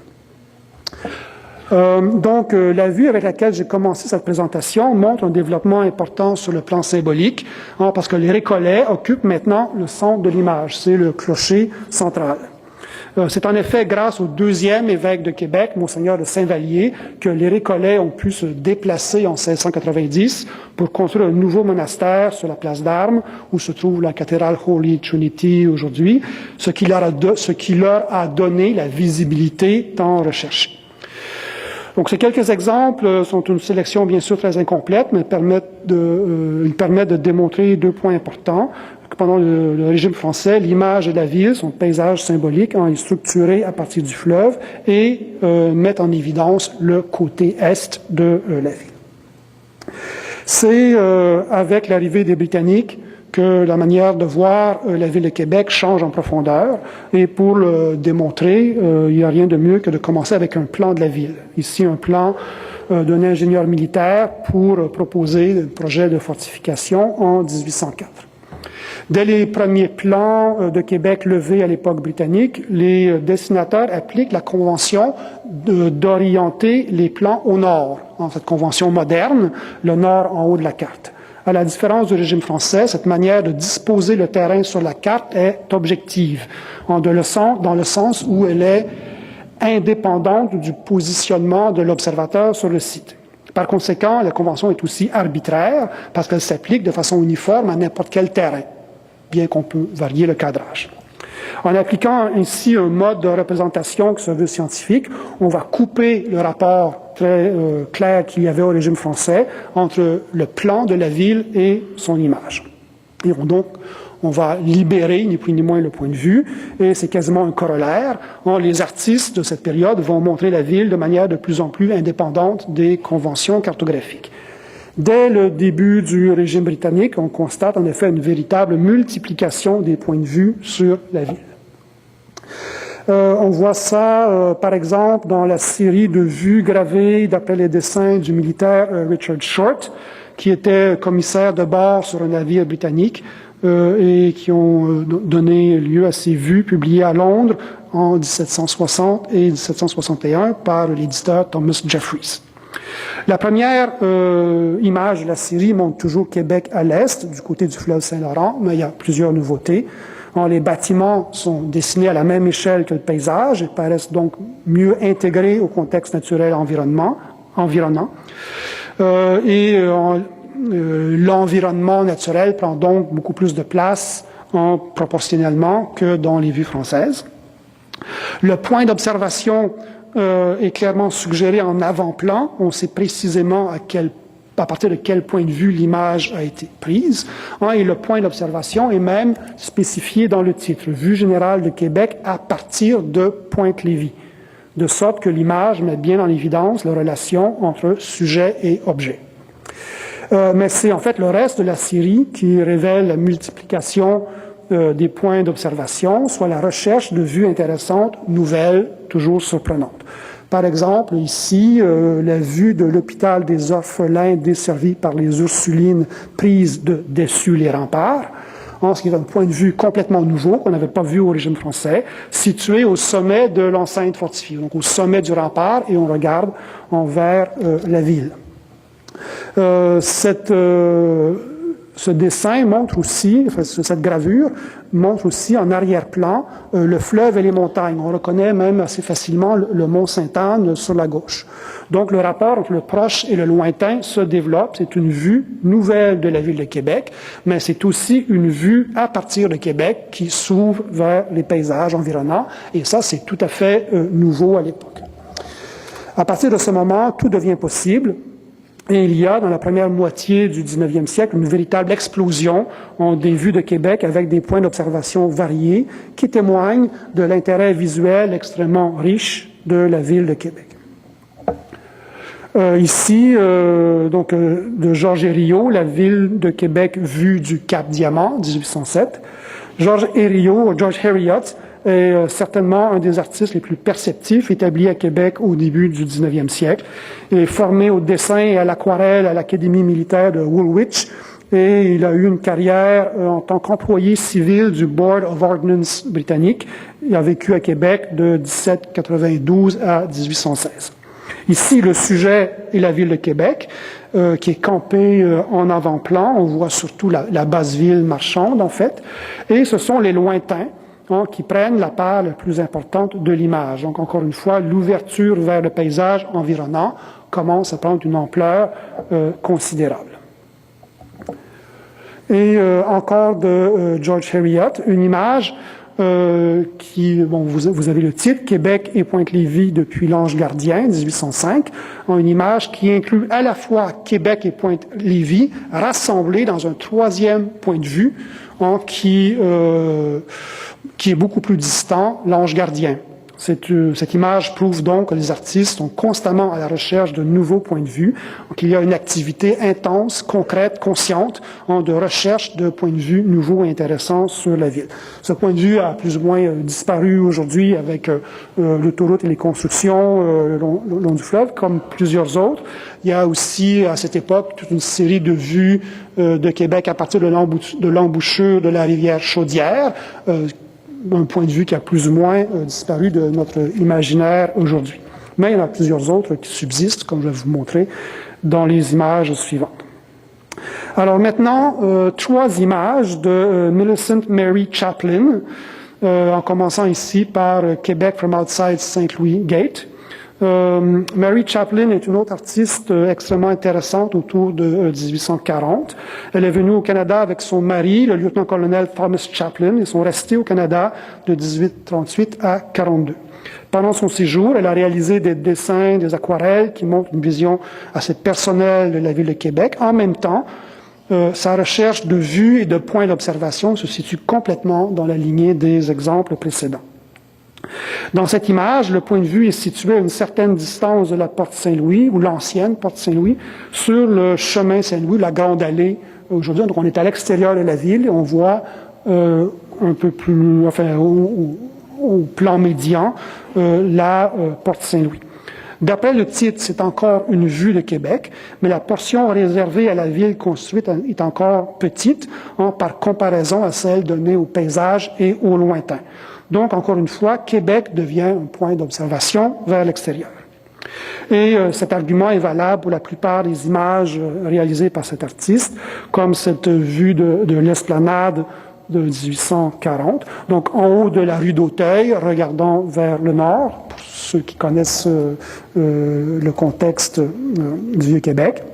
Speaker 3: Donc, la vue avec laquelle j'ai commencé cette présentation montre un développement important sur le plan symbolique, parce que les Récollets occupent maintenant le centre de l'image, c'est le clocher central. C'est en effet grâce au deuxième évêque de Québec, Monseigneur de Saint-Vallier, que les Récollets ont pu se déplacer en 1690 pour construire un nouveau monastère sur la place d'Armes, où se trouve la cathédrale Holy Trinity aujourd'hui, ce qui leur a donné la visibilité tant recherchée. Donc, ces quelques exemples sont une sélection bien sûr très incomplète, mais ils permettent de démontrer 2 points importants. Pendant le régime français, l'image de la ville, son paysage symbolique, est structuré à partir du fleuve et met en évidence le côté est de la ville. C'est avec l'arrivée des Britanniques que la manière de voir la ville de Québec change en profondeur. Et pour le démontrer, il n'y a rien de mieux que de commencer avec un plan de la ville. Ici, un plan d'un ingénieur militaire pour proposer un projet de fortification en 1804. Dès les premiers plans de Québec levés à l'époque britannique, les dessinateurs appliquent la convention d'orienter les plans au nord. Dans cette convention moderne, le nord en haut de la carte. À la différence du régime français, cette manière de disposer le terrain sur la carte est objective, dans le sens où elle est indépendante du positionnement de l'observateur sur le site. Par conséquent, la convention est aussi arbitraire parce qu'elle s'applique de façon uniforme à n'importe quel terrain, bien qu'on peut varier le cadrage. En appliquant ainsi un mode de représentation qui se veut scientifique, on va couper le rapport très clair qu'il y avait au régime français entre le plan de la ville et son image. Et donc, on va libérer, ni plus ni moins, le point de vue, et c'est quasiment un corollaire. Les artistes de cette période vont montrer la ville de manière de plus en plus indépendante des conventions cartographiques. Dès le début du régime britannique, on constate en effet une véritable multiplication des points de vue sur la ville. On voit ça, par exemple, dans la série de vues gravées d'après les dessins du militaire Richard Short, qui était commissaire de bord sur un navire britannique et qui ont donné lieu à ces vues publiées à Londres en 1760 et 1761 par l'éditeur Thomas Jeffries. La première image de la série montre toujours Québec à l'est, du côté du fleuve Saint-Laurent, mais il y a plusieurs nouveautés. Les bâtiments sont dessinés à la même échelle que le paysage et paraissent donc mieux intégrés au contexte naturel environnant. L'environnement naturel prend donc beaucoup plus de place proportionnellement que dans les vues françaises. Le point d'observation est clairement suggéré en avant-plan. On sait précisément à partir de quel point de vue l'image a été prise. Et le point d'observation est même spécifié dans le titre, Vue générale de Québec à partir de Pointe-Lévis, de sorte que l'image met bien en évidence la relation entre sujet et objet. Mais c'est en fait le reste de la série qui révèle la multiplication des points d'observation, soit la recherche de vues intéressantes, nouvelles, toujours surprenantes. Par exemple, ici, la vue de l'hôpital des orphelins desservi par les Ursulines prise de dessus les remparts, ce qui est un point de vue complètement nouveau qu'on n'avait pas vu au régime français, situé au sommet de l'enceinte fortifiée, donc au sommet du rempart, et on regarde envers la ville. Cette ce dessin montre aussi, enfin, cette gravure montre aussi en arrière-plan le fleuve et les montagnes. On reconnaît même assez facilement le mont Sainte-Anne sur la gauche. Donc le rapport entre le proche et le lointain se développe. C'est une vue nouvelle de la ville de Québec, mais c'est aussi une vue à partir de Québec qui s'ouvre vers les paysages environnants. Et ça, c'est tout à fait nouveau à l'époque. À partir de ce moment, tout devient possible. Et il y a, dans la première moitié du 19e siècle, une véritable explosion des vues de Québec avec des points d'observation variés qui témoignent de l'intérêt visuel extrêmement riche de la ville de Québec. Ici, de Georges Herriot, la ville de Québec vue du Cap Diamant, 1807. Georges Herriot est certainement un des artistes les plus perceptifs établis à Québec au début du 19e siècle. Il est formé au dessin et à l'aquarelle à l'Académie militaire de Woolwich et il a eu une carrière en tant qu'employé civil du Board of Ordnance britannique. Il a vécu à Québec de 1792 à 1816. Ici, le sujet est la ville de Québec, qui est campée en avant-plan. On voit surtout la basse ville marchande, en fait. Et ce sont les lointains qui prennent la part la plus importante de l'image. Donc, encore une fois, l'ouverture vers le paysage environnant commence à prendre une ampleur considérable. Et encore de George Herriot, une image vous avez le titre, Québec et Pointe-Lévis depuis l'Ange gardien, 1805, une image qui inclut à la fois Québec et Pointe-Lévis, rassemblés dans un troisième point de vue, qui est beaucoup plus distant, l'Ange gardien. Cette image prouve donc que les artistes sont constamment à la recherche de nouveaux points de vue. Donc, il y a une activité intense, concrète, consciente, de recherche de points de vue nouveaux et intéressants sur la ville. Ce point de vue a plus ou moins disparu aujourd'hui avec l'autoroute et les constructions le long du fleuve, comme plusieurs autres. Il y a aussi, à cette époque, toute une série de vues de Québec à partir de l'embouchure de la rivière Chaudière, un point de vue qui a plus ou moins disparu de notre imaginaire aujourd'hui. Mais il y en a plusieurs autres qui subsistent, comme je vais vous montrer dans les images suivantes. Alors maintenant, 3 images de Millicent Mary Chaplin, en commençant ici par Québec from outside St. Louis Gate. Mary Chaplin est une autre artiste extrêmement intéressante autour de 1840. Elle est venue au Canada avec son mari, le lieutenant-colonel Thomas Chaplin. Ils sont restés au Canada de 1838 à 42. Pendant son séjour, elle a réalisé des dessins, des aquarelles qui montrent une vision assez personnelle de la ville de Québec. En même temps, sa recherche de vues et de points d'observation se situe complètement dans la lignée des exemples précédents. Dans cette image, le point de vue est situé à une certaine distance de la porte Saint-Louis, ou l'ancienne porte Saint-Louis, sur le chemin Saint-Louis, la grande allée aujourd'hui. Donc on est à l'extérieur de la ville et on voit un peu plus, au plan médian, la porte Saint-Louis. D'après le titre, c'est encore une vue de Québec, mais la portion réservée à la ville construite est encore petite par comparaison à celle donnée au paysage et au lointain. Donc, encore une fois, Québec devient un point d'observation vers l'extérieur. Et cet argument est valable pour la plupart des images réalisées par cet artiste, comme cette vue de l'esplanade de 1840. Donc, en haut de la rue d'Auteuil, regardant vers le nord, pour ceux qui connaissent le contexte du Vieux-Québec.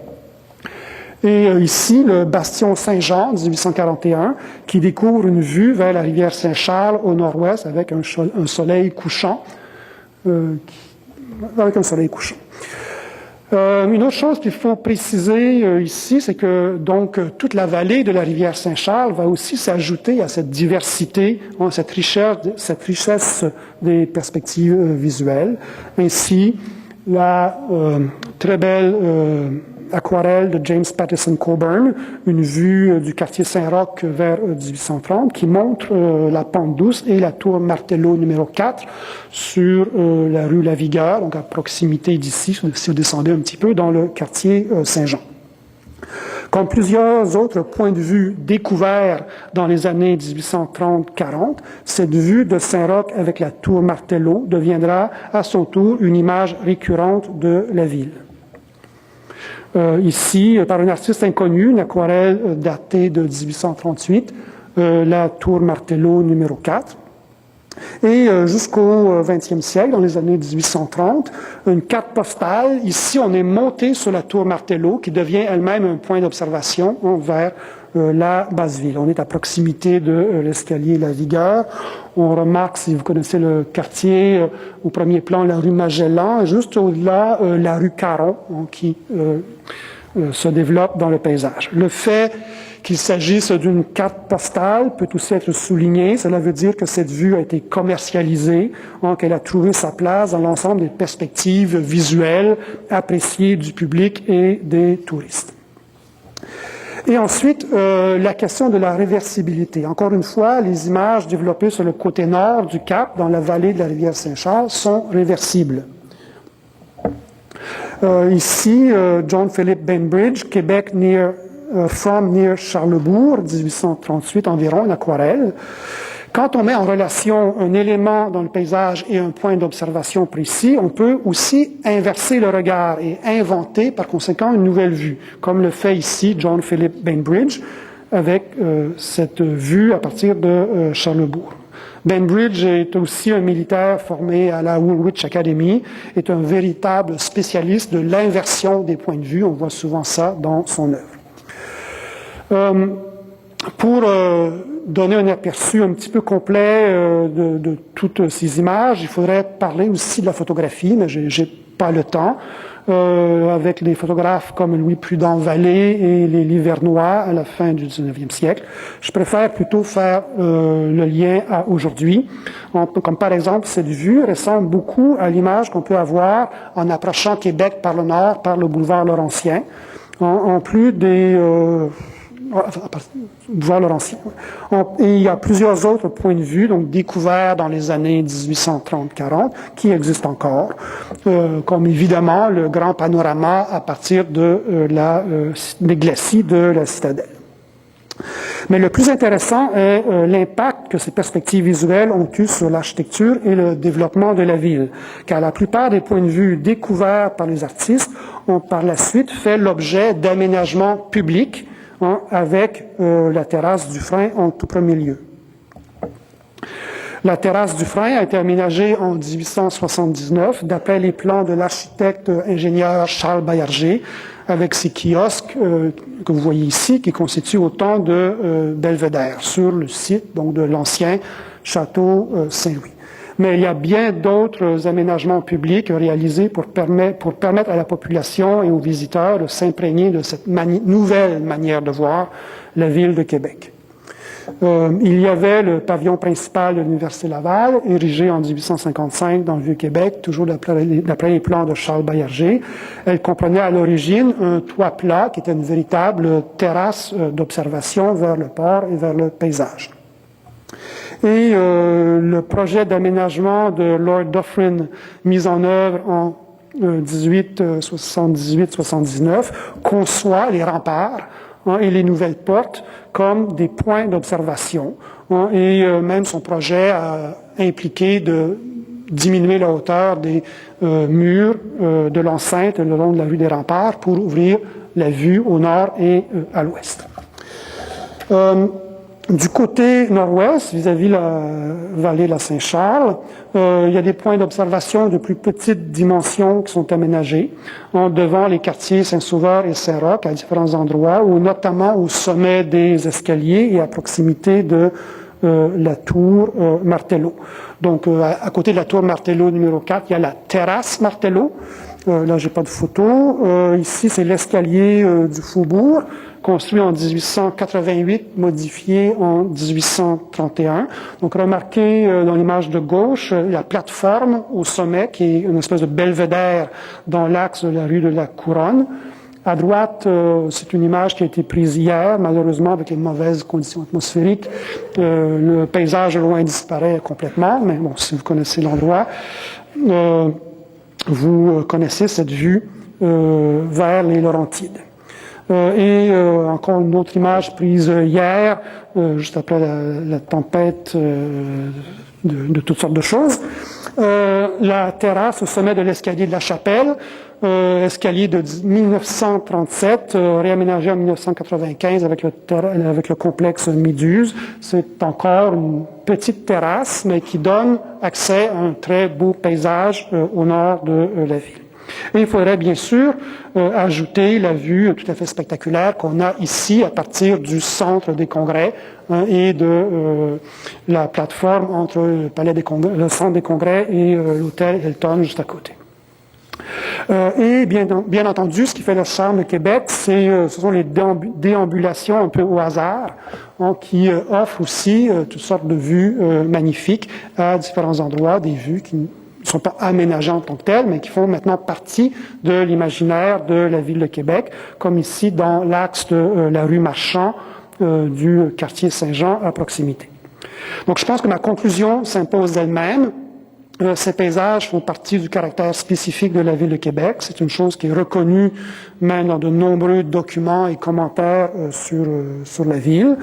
Speaker 3: Et ici, le bastion Saint-Jean, 1841, qui découvre une vue vers la rivière Saint-Charles au nord-ouest avec un soleil couchant. Une autre chose qu'il faut préciser ici, c'est que donc toute la vallée de la rivière Saint-Charles va aussi s'ajouter à cette diversité, cette richesse des perspectives visuelles. Ainsi, la très belle aquarelle de James Patterson Coburn, une vue du quartier Saint-Roch vers 1830, qui montre la pente douce et la tour Martello numéro 4 sur la rue Lavigueur, donc à proximité d'ici, si vous descendez un petit peu dans le quartier Saint-Jean. Comme plusieurs autres points de vue découverts dans les années 1830-40, cette vue de Saint-Roch avec la tour Martello deviendra à son tour une image récurrente de la ville. Ici, par un artiste inconnu, une aquarelle datée de 1838, la tour Martello numéro 4. Et jusqu'au XXe siècle, dans les années 1830, une carte postale. Ici, on est monté sur la tour Martello, qui devient elle-même un point d'observation vers la basse ville. On est à proximité de l'escalier La Vigueur. On remarque, si vous connaissez le quartier, au premier plan, la rue Magellan, juste au-delà, la rue Caron, qui se développe dans le paysage. Le fait qu'il s'agisse d'une carte postale peut aussi être souligné. Cela veut dire que cette vue a été commercialisée, qu'elle a trouvé sa place dans l'ensemble des perspectives visuelles appréciées du public et des touristes. Et ensuite, la question de la réversibilité. Encore une fois, les images développées sur le côté nord du Cap, dans la vallée de la rivière Saint-Charles, sont réversibles. Ici, John Philip Bainbridge, Québec from near Charlebourg, 1838 environ, une aquarelle. Quand on met en relation un élément dans le paysage et un point d'observation précis, on peut aussi inverser le regard et inventer par conséquent une nouvelle vue, comme le fait ici John Philip Bainbridge avec cette vue à partir de Charlebourg. Bainbridge est aussi un militaire formé à la Woolwich Academy, est un véritable spécialiste de l'inversion des points de vue. On voit souvent ça dans son œuvre. Pour donner un aperçu un petit peu complet de toutes ces images, il faudrait parler aussi de la photographie, mais j'ai pas le temps. Avec des photographes comme Louis Prudent Vallée et les Livernois à la fin du 19e siècle. Je préfère plutôt faire le lien à aujourd'hui. Comme par exemple, cette vue ressemble beaucoup à l'image qu'on peut avoir en approchant Québec par le nord, par le boulevard Laurentien. En plus des... boulevard Laurentien. Et il y a plusieurs autres points de vue, donc découverts dans les années 1830-40, qui existent encore, comme évidemment le grand panorama à partir de des glacis de la citadelle. Mais le plus intéressant est l'impact que ces perspectives visuelles ont eu sur l'architecture et le développement de la ville, car la plupart des points de vue découverts par les artistes ont par la suite fait l'objet d'aménagements publics, avec la terrasse du Frein en tout premier lieu. La terrasse du Frein a été aménagée en 1879 d'après les plans de l'architecte ingénieur Charles Baillarger, avec ses kiosques que vous voyez ici, qui constituent autant de belvédères sur le site donc de l'ancien château Saint-Louis. Mais il y a bien d'autres aménagements publics réalisés pour permettre à la population et aux visiteurs de s'imprégner de cette nouvelle manière de voir la ville de Québec. Il y avait le pavillon principal de l'Université Laval, érigé en 1855 dans le Vieux-Québec, toujours d'après les plans de Charles Baillarger. Elle comprenait à l'origine un toit plat qui était une véritable terrasse d'observation vers le port et vers le paysage. Et le projet d'aménagement de Lord Dufferin, mis en œuvre en 1878-79, conçoit les remparts et les nouvelles portes comme des points d'observation. Et même son projet a impliqué de diminuer la hauteur des murs de l'enceinte le long de la rue des Remparts pour ouvrir la vue au nord et à l'ouest. Du côté nord-ouest, vis-à-vis la vallée de la Saint-Charles, il y a des points d'observation de plus petite dimension qui sont aménagés devant les quartiers Saint-Sauveur et Saint-Roch à différents endroits, ou notamment au sommet des escaliers et à proximité de la tour Martello. Donc, à côté de la tour Martello numéro 4, il y a la terrasse Martello. Là, j'ai pas de photo. Ici, c'est l'escalier du Faubourg, construit en 1888, modifié en 1831. Donc, remarquez dans l'image de gauche la plateforme au sommet, qui est une espèce de belvédère dans l'axe de la rue de la Couronne. À droite, c'est une image qui a été prise hier, malheureusement avec les mauvaises conditions atmosphériques. Le paysage loin disparaît complètement, mais bon, si vous connaissez l'endroit, vous connaissez cette vue vers les Laurentides. Et encore une autre image prise hier, juste après la tempête de toutes sortes de choses. La terrasse au sommet de l'escalier de la Chapelle, escalier de 1937, réaménagé en 1995 avec le complexe Méduse. C'est encore une petite terrasse, mais qui donne accès à un très beau paysage au nord de la ville. Et il faudrait bien sûr ajouter la vue tout à fait spectaculaire qu'on a ici à partir du centre des congrès et de la plateforme entre le centre des congrès et l'hôtel Hilton juste à côté. Et bien entendu, ce qui fait le charme de Québec, ce sont les déambulations un peu au hasard, qui offrent aussi toutes sortes de vues magnifiques à différents endroits, des vues qui ne sont pas aménagées en tant que telles, mais qui font maintenant partie de l'imaginaire de la ville de Québec, comme ici dans l'axe de la rue Marchand du quartier Saint-Jean à proximité. Donc je pense que ma conclusion s'impose d'elle-même. Ces paysages font partie du caractère spécifique de la ville de Québec. C'est une chose qui est reconnue même dans de nombreux documents et commentaires sur la ville.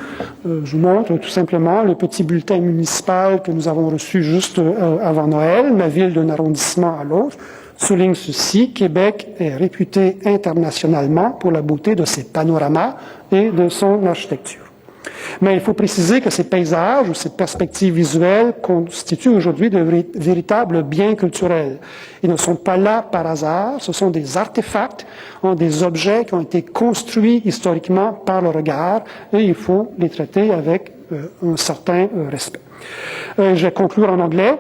Speaker 3: Je vous montre tout simplement le petit bulletin municipal que nous avons reçu juste avant Noël. Ma ville d'un arrondissement à l'autre souligne ceci: Québec est réputé internationalement pour la beauté de ses panoramas et de son architecture. Mais il faut préciser que ces paysages ou ces perspectives visuelles constituent aujourd'hui de véritables biens culturels. Ils ne sont pas là par hasard, ce sont des artefacts, des objets qui ont été construits historiquement par le regard, et il faut les traiter avec un certain respect. Je vais conclure en anglais.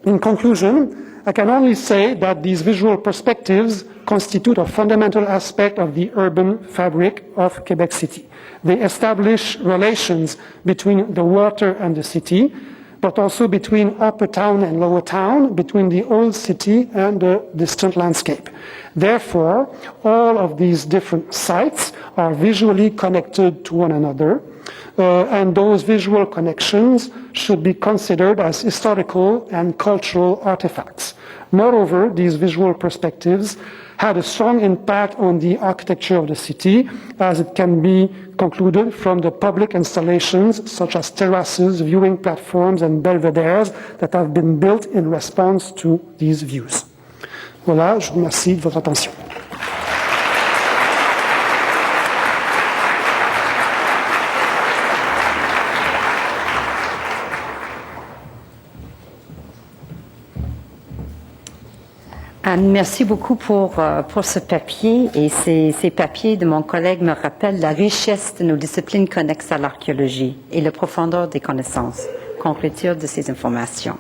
Speaker 3: In conclusion, I can only say that these visual perspectives constitute a fundamental aspect of the urban fabric of Quebec City. They establish relations between the water and the city, but also between upper town and lower town, between the old city and the distant landscape. Therefore, all of these different sites are visually connected to one another, and those visual connections should be considered as historical and cultural artifacts. Moreover, these visual perspectives had a strong impact on the architecture of the city, as it can be concluded from the public installations such as terraces, viewing platforms and belvédères that have been built in response to these views. Voilà, je vous remercie de votre attention.
Speaker 1: Merci beaucoup pour ce papier, et ces papiers de mon collègue me rappellent la richesse de nos disciplines connexes à l'archéologie et la profondeur des connaissances qu'on retire de ces informations.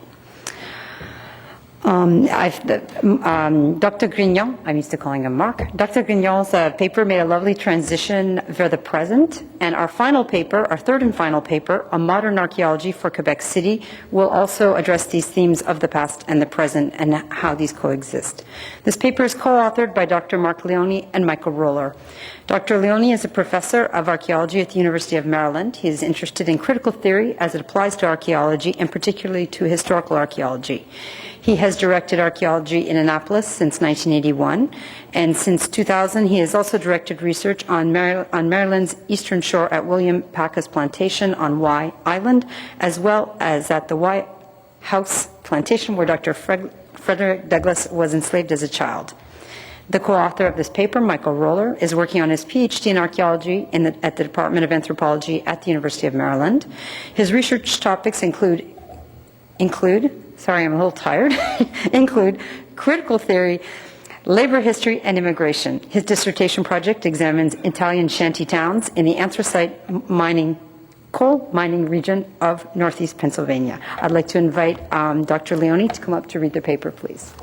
Speaker 1: Dr. Grignon, I'm used to calling him Marc, Dr. Grignon's paper made a lovely transition for the present, and our final paper, our third and final paper, A Modern Archaeology for Quebec City, will also address these themes of the past and the present and how these coexist. This paper is co-authored by Dr. Marc Leone and Michael Roller. Dr. Leone is a professor of archaeology at the University of Maryland. He is interested in critical theory as it applies to archaeology, and particularly to historical archaeology. He has directed archaeology in Annapolis since 1981, and since 2000 he has also directed research on Maryland's eastern shore at William Packa's plantation on Y Island, as well as at the Y House plantation where Dr. Frederick Douglass was enslaved as a child. The co-author of this paper, Michael Roller, is working on his PhD in archaeology at the Department of Anthropology at the University of Maryland. His research topics include, sorry, I'm a little tired, include critical theory, labor history, and immigration. His dissertation project examines Italian shanty towns in the anthracite coal mining region of northeast Pennsylvania. I'd like to invite Dr. Leone to come up to read the paper, please.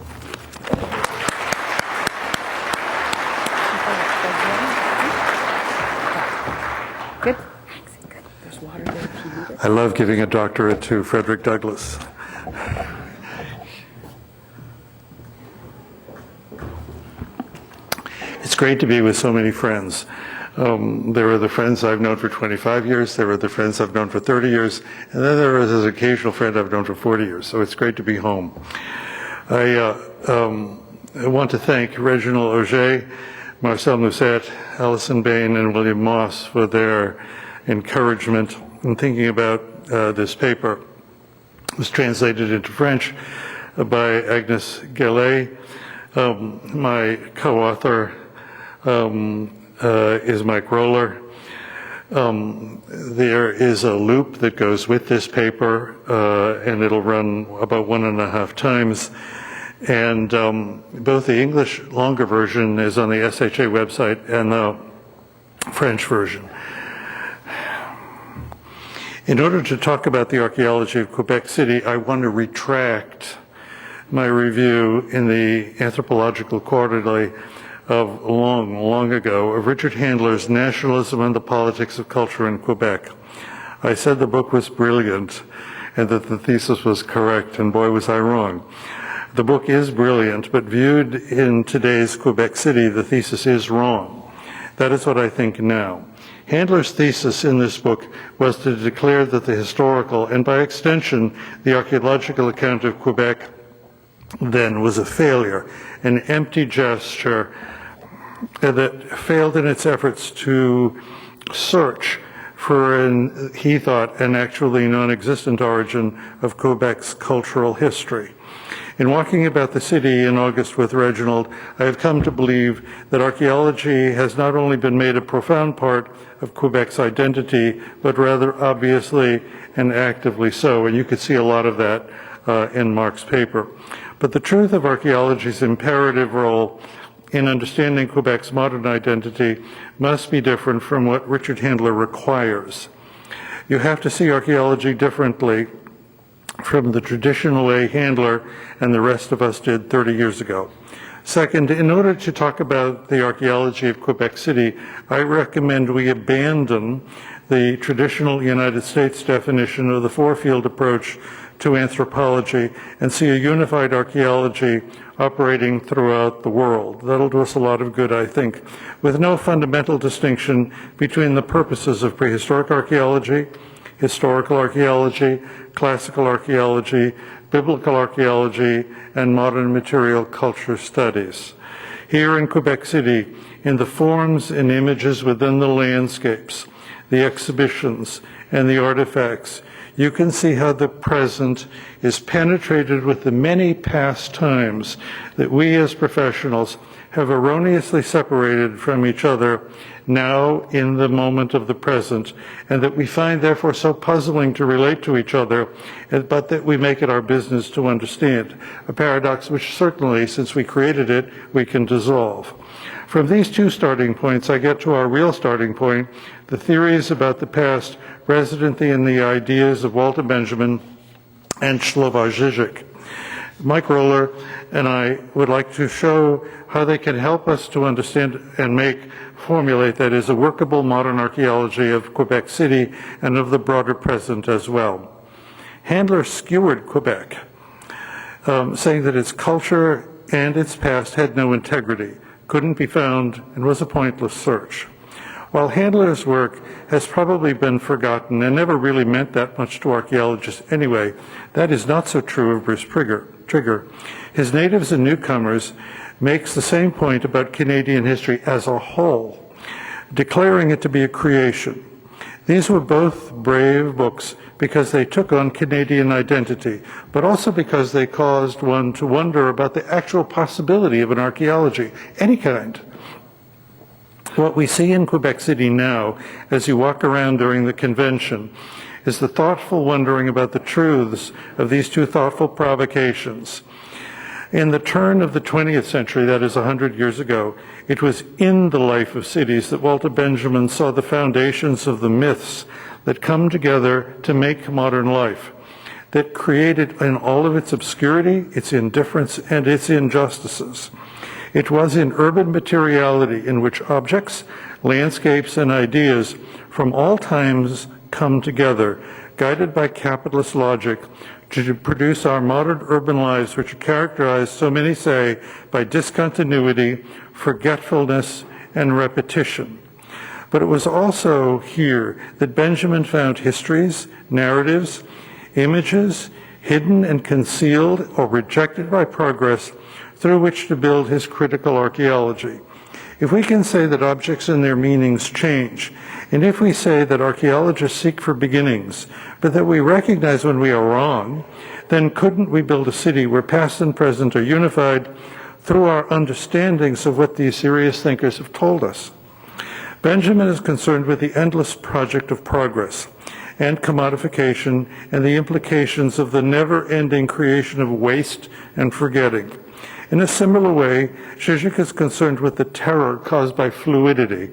Speaker 1: Good. Thanks. Good. There's water there if you need it.
Speaker 4: I love giving a doctorate to Frederick Douglass. It's great to be with so many friends. There are the friends I've known for 25 years, there are the friends I've known for 30 years, and then there is an occasional friend I've known for 40 years, so it's great to be home. I want to thank Reginald Auger, Marcel Musset, Alison Bain, and William Moss for their encouragement in thinking about this paper. It was translated into French by Agnes Gallet, My co-author is Mike Roller. There is a loop that goes with this paper, and it'll run about 1.5 times. And both the English longer version is on the SHA website and the French version. In order to talk about the archaeology of Quebec City, I want to retract my review in the Anthropological Quarterly of long ago of Richard Handler's Nationalism and the Politics of Culture in Quebec. I said the book was brilliant and that the thesis was correct, and boy was I wrong. The book is brilliant, but viewed in today's Quebec City, the thesis is wrong. That is what I think now. Handler's thesis in this book was to declare that the historical, and by extension, the archaeological account of Quebec then was a failure, an empty gesture that failed in its efforts to search for, he thought, an actually non-existent origin of Quebec's cultural history. In walking about the city in August with Reginald, I have come to believe that archaeology has not only been made a profound part of Quebec's identity, but rather obviously and actively so, and you could see a lot of that in Marc's paper. But the truth of archaeology's imperative role in understanding Quebec's modern identity must be different from what Richard Handler requires. You have to see archaeology differently from the traditional way Handler and the rest of us did 30 years ago. Second, in order to talk about the archaeology of Quebec City, I recommend we abandon the traditional United States definition of the four-field approach to anthropology and see a unified archaeology operating throughout the world. That'll do us a lot of good, I think, with no fundamental distinction between the purposes of prehistoric archaeology, historical archaeology, classical archaeology, biblical archaeology, and modern material culture studies. Here in Quebec City, in the forms and images within the landscapes, the exhibitions, and the artifacts, you can see how the present is penetrated with the many past times that we as professionals have erroneously separated from each other now in the moment of the present, and that we find therefore so puzzling to relate to each other, but that we make it our business to understand, a paradox which certainly, since we created it, we can dissolve. From these two starting points, I get to our real starting point, the theories about the past resident in the ideas of Walter Benjamin and Slavoj Žižek. Mike Roller and I would like to show how they can help us to understand and formulate that is a workable modern archaeology of Quebec City and of the broader present as well. Handler skewered Quebec, saying that its culture and its past had no integrity, couldn't be found, and was a pointless search. While Handler's work has probably been forgotten and never really meant that much to archaeologists anyway, that is not so true of Bruce Trigger. His Natives and Newcomers makes the same point about Canadian history as a whole, declaring it to be a creation. These were both brave books because they took on Canadian identity, but also because they caused one to wonder about the actual possibility of an archaeology, any kind. What we see in Quebec City now, as you walk around during the convention, is the thoughtful wondering about the truths of these two thoughtful provocations. In the turn of the 20th century, that is 100 years ago, it was in the life of cities that Walter Benjamin saw the foundations of the myths that come together to make modern life, that created in all of its obscurity, its indifference, and its injustices. It was in urban materiality in which objects, landscapes, and ideas from all times come together, guided by capitalist logic, to produce our modern urban lives, which are characterized, so many say, by discontinuity, forgetfulness, and repetition. But it was also here that Benjamin found histories, narratives, images, hidden and concealed or rejected by progress, through which to build his critical archaeology. If we can say that objects and their meanings change, and if we say that archaeologists seek for beginnings, but that we recognize when we are wrong, then couldn't we build a city where past and present are unified through our understandings of what these serious thinkers have told us. Benjamin is concerned with the endless project of progress and commodification and the implications of the never-ending creation of waste and forgetting. In a similar way, Jerzy is concerned with the terror caused by fluidity.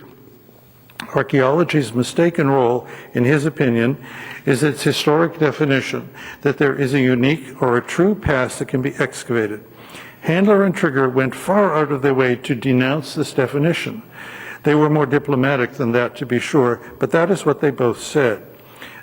Speaker 4: Archaeology's mistaken role, in his opinion, is its historic definition that there is a unique or a true past that can be excavated. Handler and Trigger went far out of their way to denounce this definition. They were more diplomatic than that, to be sure, but that is what they both said.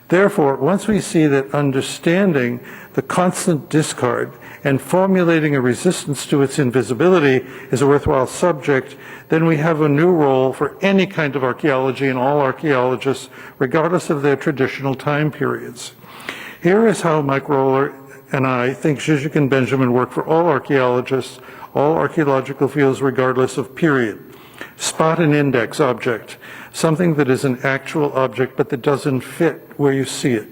Speaker 4: Therefore, once we see that understanding the constant discard and formulating a resistance to its invisibility is a worthwhile subject, then we have a new role for any kind of archaeology and all archaeologists, regardless of their traditional time periods. Here is how Mike Roller and I think Jerzy and Benjamin work for all archaeologists, all archaeological fields, regardless of period. Spot an index object, something that is an actual object but that doesn't fit where you see it.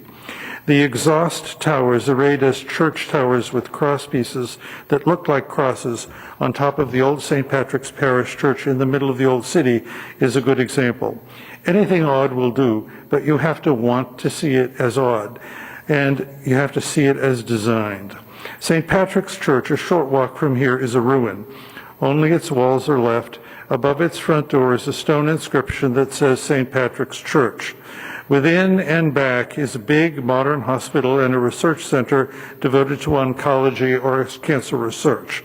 Speaker 4: The exhaust towers arrayed as church towers with cross pieces that look like crosses on top of the old St. Patrick's Parish Church in the middle of the old city is a good example. Anything odd will do, but you have to want to see it as odd, and you have to see it as designed. St. Patrick's Church, a short walk from here, is a ruin. Only its walls are left. Above its front door is a stone inscription that says St. Patrick's Church. Within and back is a big modern hospital and a research center devoted to oncology or cancer research.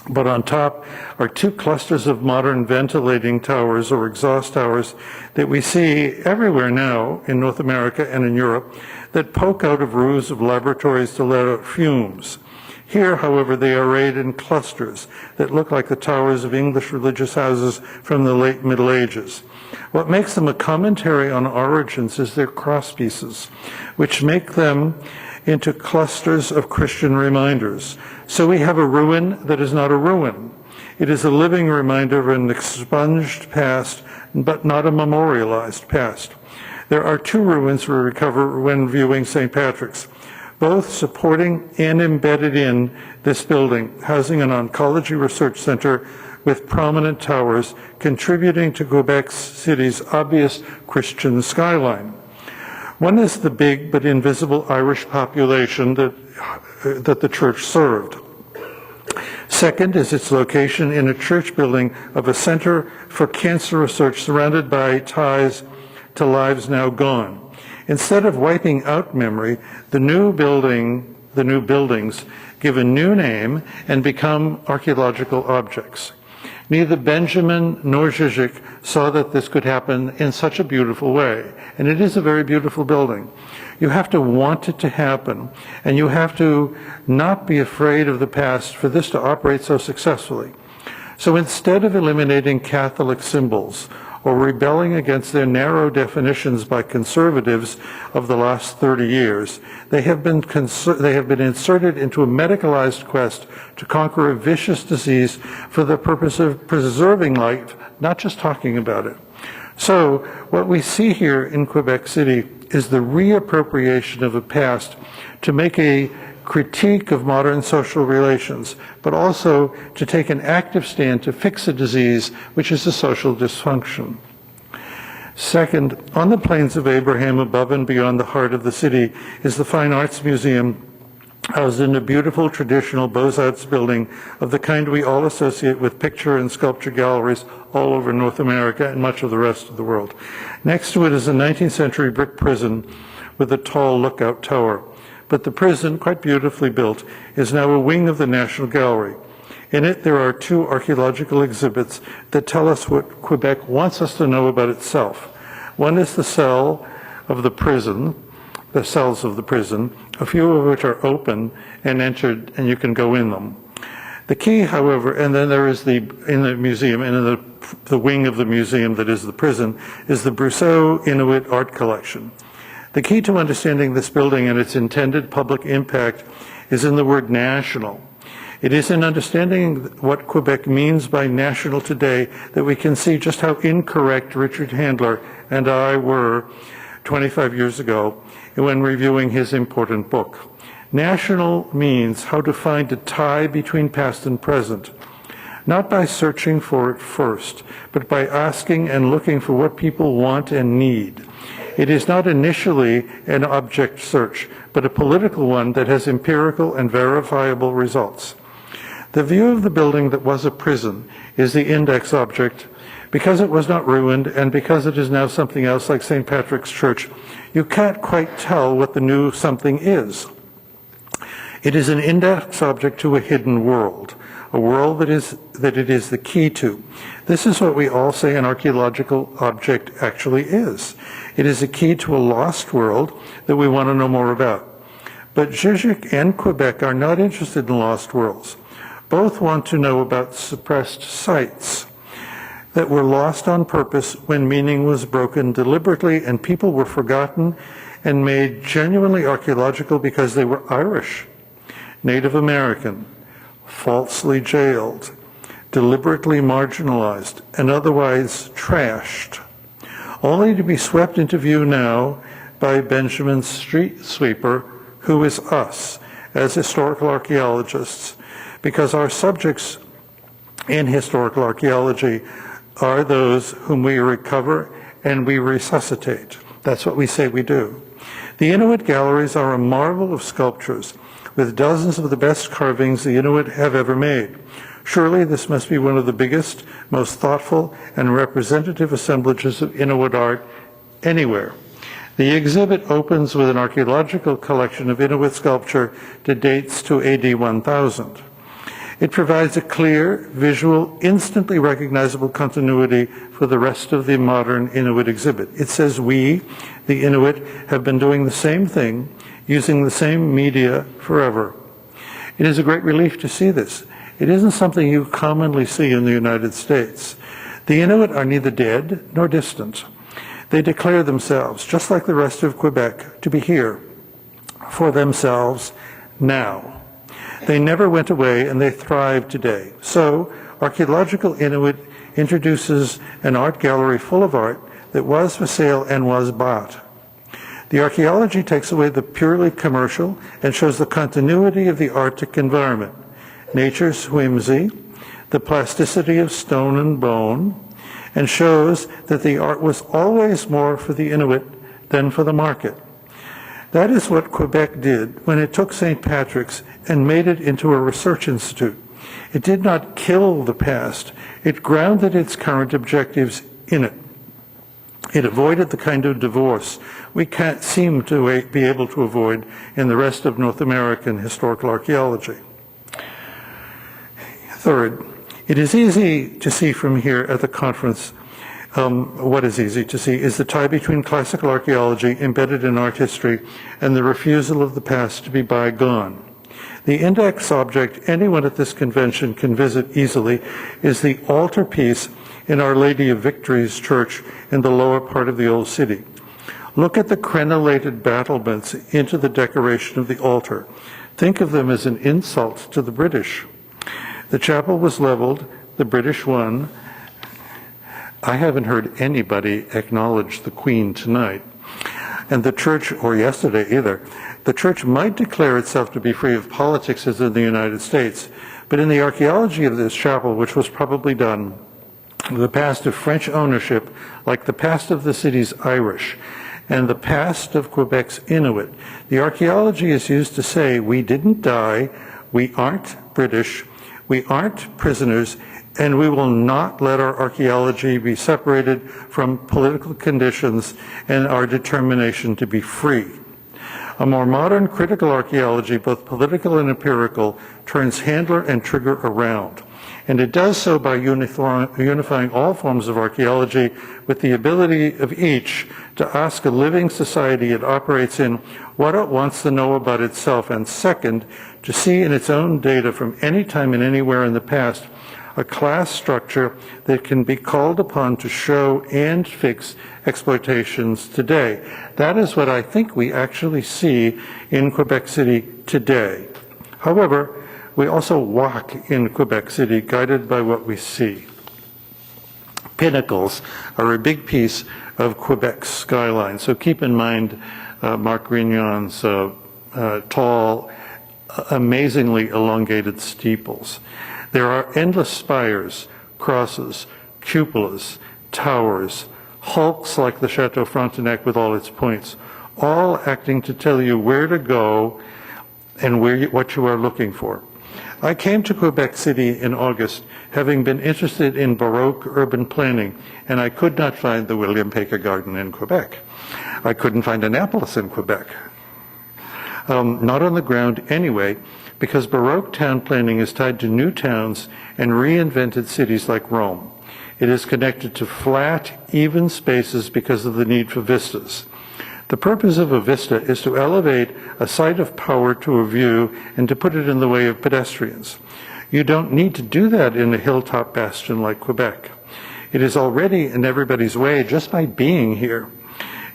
Speaker 4: But on top are two clusters of modern ventilating towers or exhaust towers that we see everywhere now in North America and in Europe that poke out of roofs of laboratories to let out fumes. Here, however, they are arrayed in clusters that look like the towers of English religious houses from the late Middle Ages. What makes them a commentary on origins is their crosspieces, which make them into clusters of Christian reminders. So we have a ruin that is not a ruin. It is a living reminder of an expunged past, but not a memorialized past. There are two ruins we recover when viewing St. Patrick's, both supporting and embedded in this building, housing an oncology research center with prominent towers, contributing to Quebec City's obvious Christian skyline. One is the big but invisible Irish population that the church served. Second is its location in a church building of a center for cancer research surrounded by ties to lives now gone. Instead of wiping out memory, the new buildings give a new name and become archaeological objects. Neither Benjamin nor Jerzy saw that this could happen in such a beautiful way, and it is a very beautiful building. You have to want it to happen, and you have to not be afraid of the past for this to operate so successfully. So instead of eliminating Catholic symbols or rebelling against their narrow definitions by conservatives of the last 30 years, they have been inserted into a medicalized quest to conquer a vicious disease for the purpose of preserving life, not just talking about it. So what we see here in Quebec City is the reappropriation of a past to make a critique of modern social relations, but also to take an active stand to fix a disease which is a social dysfunction. Second, on the Plains of Abraham, above and beyond the heart of the city, is the Fine Arts Museum, housed in a beautiful traditional Beaux-Arts building of the kind we all associate with picture and sculpture galleries all over North America and much of the rest of the world. Next to it is a 19th century brick prison with a tall lookout tower. But the prison, quite beautifully built, is now a wing of the National Gallery. In it, there are two archaeological exhibits that tell us what Quebec wants us to know about itself. One is the cell of the prison, the cells of the prison, a few of which are open and entered, and you can go in them. The key, however, and then there is in the museum, and in the wing of the museum that is the prison, is the Brousseau Inuit art collection. The key to understanding this building and its intended public impact is in the word national. It is in understanding what Quebec means by national today that we can see just how incorrect Richard Handler and I were 25 years ago when reviewing his important book. National means how to find a tie between past and present. not by searching for it first, but by asking and looking for what people want and need. It is not initially an object search, but a political one that has empirical and verifiable results. The view of the building that was a prison is the index object. Because it was not ruined, and because it is now something else like St. Patrick's Church, you can't quite tell what the new something is. It is an index object to a hidden world, a world that it is the key to. This is what we all say an archaeological object actually is. It is a key to a lost world that we want to know more about. But Jerzy and Quebec are not interested in lost worlds. Both want to know about suppressed sites that were lost on purpose when meaning was broken deliberately and people were forgotten and made genuinely archaeological because they were Irish, Native American, falsely jailed, deliberately marginalized, and otherwise trashed, only to be swept into view now by Benjamin's street sweeper, who is us, as historical archaeologists, because our subjects in historical archaeology are those whom we recover and we resuscitate. That's what we say we do. The Inuit galleries are a marvel of sculptures, with dozens of the best carvings the Inuit have ever made. Surely this must be one of the biggest, most thoughtful, and representative assemblages of Inuit art anywhere. The exhibit opens with an archaeological collection of Inuit sculpture that dates to AD 1000. It provides a clear, visual, instantly recognizable continuity for the rest of the modern Inuit exhibit. It says we, the Inuit, have been doing the same thing, using the same media forever. It is a great relief to see this. It isn't something you commonly see in the United States. The Inuit are neither dead nor distant. They declare themselves, just like the rest of Quebec, to be here for themselves now. They never went away, and they thrive today. So, Archaeological Inuit introduces an art gallery full of art that was for sale and was bought. The archaeology takes away the purely commercial and shows the continuity of the Arctic environment, nature's whimsy, the plasticity of stone and bone, and shows that the art was always more for the Inuit than for the market. That is what Quebec did when it took St. Patrick's and made it into a research institute. It did not kill the past. It grounded its current objectives in it. It avoided the kind of divorce we can't seem to be able to avoid in the rest of North American historical archaeology. Third, it is easy to see from here at the conference. What is easy to see is the tie between classical archaeology embedded in art history and the refusal of the past to be bygone. The index object anyone at this convention can visit easily is the altar piece in Our Lady of Victory's church in the lower part of the old city. Look at the crenellated battlements into the decoration of the altar. Think of them as an insult to the British. The chapel was leveled, the British won. I haven't heard anybody acknowledge the Queen tonight. And the church, or yesterday either, the church might declare itself to be free of politics as in the United States, but in the archaeology of this chapel, which was probably done, the past of French ownership, like the past of the city's Irish, and the past of Quebec's Inuit, the archaeology is used to say, we didn't die, we aren't British, we aren't prisoners, and we will not let our archaeology be separated from political conditions and our determination to be free. A more modern critical archaeology, both political and empirical, turns handler and trigger around. And it does so by unifying all forms of archaeology with the ability of each to ask a living society it operates in what it wants to know about itself, and second, to see in its own data from any time and anywhere in the past a class structure that can be called upon to show and fix exploitations today. That is what I think we actually see in Quebec City today. However, we also walk in Quebec City guided by what we see. Pinnacles are a big piece of Quebec's skyline, so keep in mind Marc Grignon's tall, amazingly elongated steeples. There are endless spires, crosses, cupolas, towers, hulks like the Chateau Frontenac with all its points, all acting to tell you where to go and what you are looking for. I came to Quebec City in August, having been interested in Baroque urban planning, and I could not find the William Paca Garden in Quebec. I couldn't find Annapolis in Quebec. Not on the ground anyway, because Baroque town planning is tied to new towns and reinvented cities like Rome. It is connected to flat, even spaces because of the need for vistas. The purpose of a vista is to elevate a site of power to a view and to put it in the way of pedestrians. You don't need to do that in a hilltop bastion like Quebec. It is already in everybody's way just by being here.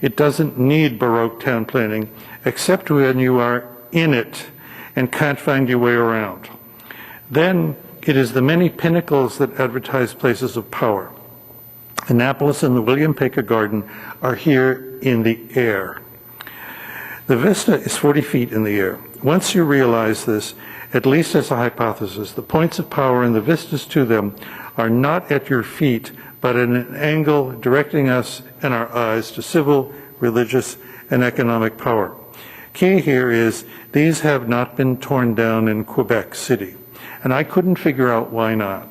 Speaker 4: It doesn't need Baroque town planning, except when you are in it and can't find your way around. Then it is the many pinnacles that advertise places of power. Annapolis and the William Paca Garden are here in the air. The vista is 40 feet in the air. Once you realize this, at least as a hypothesis, the points of power and the vistas to them are not at your feet, but at an angle directing us and our eyes to civil, religious, and economic power. Key here is these have not been torn down in Quebec City, and I couldn't figure out why not.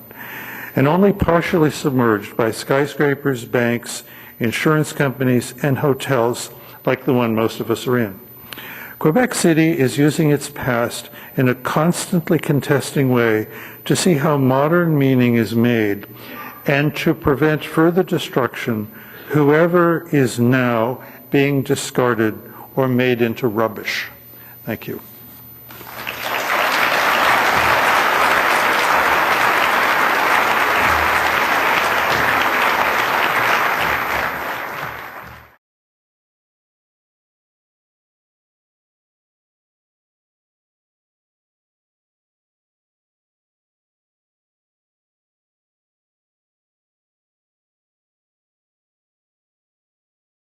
Speaker 4: And only partially submerged by skyscrapers, banks, insurance companies, and hotels like the one most of us are in. Quebec City is using its past in a constantly contesting way to see how modern meaning is made and to prevent further destruction, whoever is now being discarded or made into rubbish. Thank you.